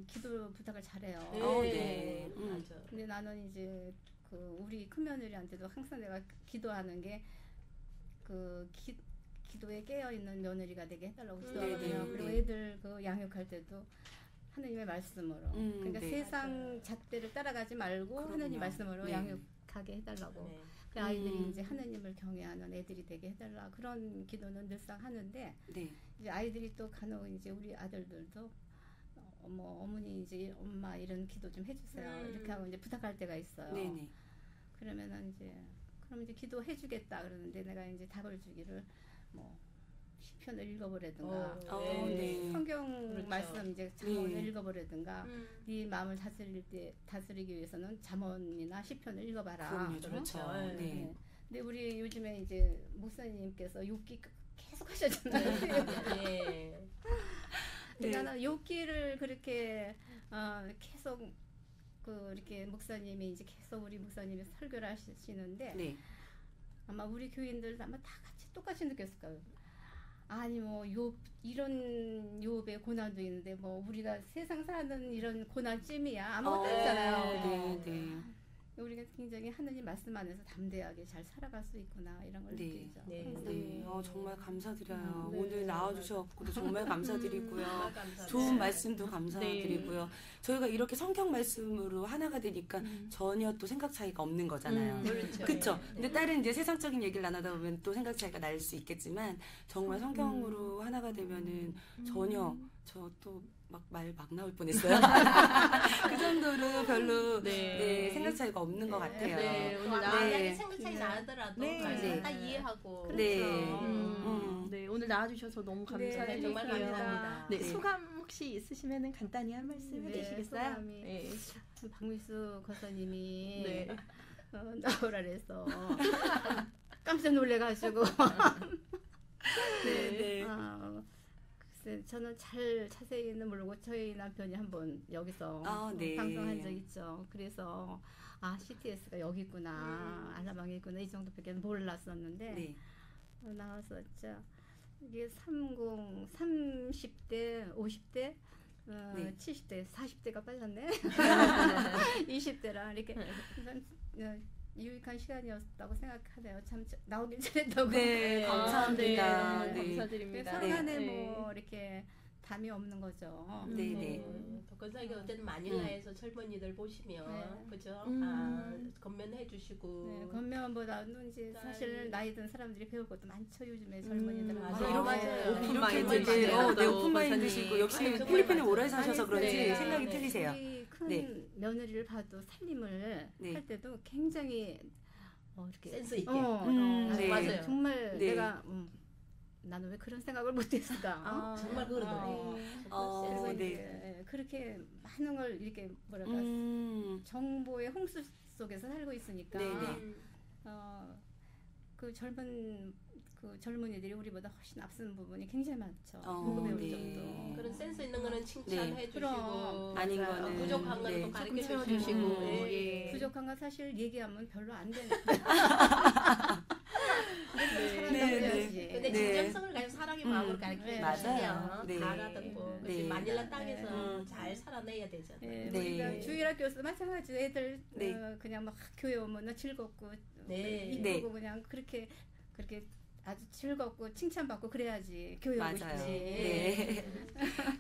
기도 부탁을 잘해요. 네. 맞아. 근데 나는 이제 그 우리 큰며느리한테도 항상 내가 기도하는 게 그 기도에 깨어 있는 며느리가 되게 해달라고 기도하거든요. 네, 그리고 네. 애들 그 양육할 때도 하나님의 말씀으로. 그러니까 네. 세상 잣대를 따라가지 말고 그럼요. 하나님 말씀으로 네. 양육하게 해달라고. 네. 그 아이들이 이제 하나님을 경외하는 애들이 되게 해달라 그런 기도는 늘상 하는데 네. 이제 아이들이 또 간혹 이제 우리 아들들도 뭐 어머니 이제 엄마 이런 기도 좀 해주세요 이렇게 하고 이제 부탁할 때가 있어요. 네네. 그러면은 그럼 이제 기도해주겠다 그러는데 내가 이제 답을 주기를 뭐 시편을 읽어보라든가 네. 성경 그렇죠. 말씀 이제 잠언을 네. 읽어보라든가 네 마음을 다스리기 위해서는 잠언이나 시편을 읽어봐라. 그럼요, 그렇죠. 네. 네. 근데 우리 요즘에 이제 목사님께서 욥기 계속 하셨잖아요. 네. 근데 나는 욥기를 그렇게 계속 이렇게 목사님이 이제 계속 우리 목사님이 설교를 하시는데 네. 아마 우리 교인들 아마 다 같이 똑같이 느꼈을 거예요. 아니 뭐 이런 욥의 고난도 있는데 뭐 우리가 세상 사는 이런 고난쯤이야 아무것도 없잖아요. 네, 네. 우리가 굉장히 하느님 말씀 안에서 담대하게 잘 살아갈 수 있구나 이런 걸 네. 느끼죠. 네. 항상. 네. 정말 감사드려요. 네. 오늘 나와주셔서 정말 감사드리고요. 감사합니다. 좋은 말씀도 감사드리고요. 저희가 이렇게 성경 말씀으로 하나가 되니까 전혀 또 생각 차이가 없는 거잖아요. 그렇죠. 그쵸? 네. 근데 다른 이제 세상적인 얘기를 나누다 보면 또 생각 차이가 날 수 있겠지만 정말 성경으로 하나가 되면은 전혀 저 또 말 막 나올 뻔했어요. 그 정도로 별로 네, 생각 차이가 없는 것 같아요. 네, 오늘 네. 생각 차이 나더라도 네. 말씀 다 네. 이해하고 네. 네, 오늘 나와주셔서 너무 감사드려요. 정말 감사합니다. 네, 네. 소감 혹시 있으시면 간단히 한 말씀 해주시겠어요? 소감이 네. 박미수 거사님이 네. 나오라 그래서 깜짝 놀래가지고 네. 글쎄 저는 잘 자세히는 모르고 저희 남편이 한번 여기서 네. 방송한 적 있죠. 그래서 CTS가 여기 있구나 알라방에 있구나 이 정도밖에 몰랐었는데 네. 나와서 진짜 이게 30대 50대 70대 40대가 빠졌네 20대라 이렇게 유익한 시간이었다고 생각하네요. 참 나오길 잘했다고. 네, 감사합니다. 네, 네. 감사드립니다. 서로 간에 네. 뭐 이렇게 담이 없는 거죠. 네네. 덕건사가 어쨌든 마닐라에서 젊은이들 보시면 네. 그죠? 건면해 주시고 네, 건면보다는 이제 사실 나이 든 사람들이 배울 것도 많죠. 요즘에 젊은이들은. 맞아요. 이렇게 오픈 이렇게 네, 오픈 마인드시고 역시 정말 필리핀에 맞아요. 오래 사셔서 그런지 네. 생각이 네. 틀리세요. 우리 큰 네. 며느리를 봐도 살림을 네. 할 때도 굉장히 이렇게 센스 있게. 네. 맞아요. 정말 네. 내가 나는 왜 그런 생각을 못했을까? 정말 그러더라고요. 그래서 네. 이제 그렇게 많은 걸 이렇게 뭐랄까 정보의 홍수 속에서 살고 있으니까 네네. 그 젊은이들이 우리보다 훨씬 앞선 부분이 굉장히 많죠. 어, 보고 배울 네. 정도. 그런 센스 있는 거는 칭찬해 주시고 그럼. 아닌 맞아요. 거는 부족한 거는 또 네. 가르쳐 조금 주시고 채워주시고. 예. 부족한 건 사실 얘기하면 별로 안 되는데. 네. 근데 네. 진정성을 가지고 사랑의 마음으로 가르쳐 네. 주시면 맞아요. 네. 다 알아듣고 네. 마닐라 땅에서 잘 살아내야 되잖아요. 네, 네. 우리가 주일학교에서 마찬가지로 애들 네. 그냥 막 교회 오면 즐겁고 네. 이쁘고 그냥 그렇게 아주 즐겁고 칭찬받고 그래야지 교회 오고 맞아요. 싶지. 네.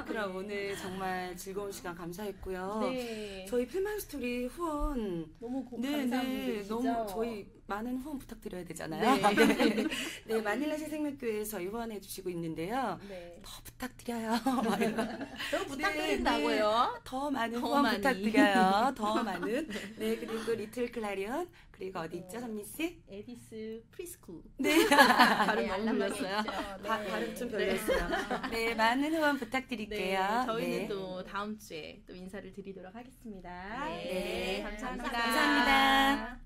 그럼 오늘 정말 즐거운 시간 감사했고요. 네. 저희 필만 스토리 후원 너무 네, 감사한 네. 분들이시죠? 너무 저희 많은 후원 부탁드려야 되잖아요. 네. 네, 마닐라시 생명교회에 저희 후원해 주시고 있는데요. 네. 더 부탁드려요. 더 부탁드린다고요? 더 많은 더 후원 많이. 부탁드려요. 더 많은. 네, 그리고 리틀 클라리온, 그리고 어디 있죠, 선미 씨? 에디스 프리스쿨. 네. 발음 너무 알람하게 불렸어요. 있죠. 네. 발음 좀 별로였어요. 네, 많은 후원 부탁드릴게요. 네, 저희는 네. 또 다음 주에 또 인사를 드리도록 하겠습니다. 네, 감사합니다. 감사합니다.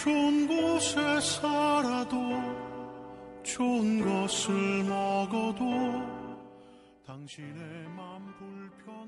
좋은 곳에 살아도 좋은 것을 먹어도 당신의 맘 불편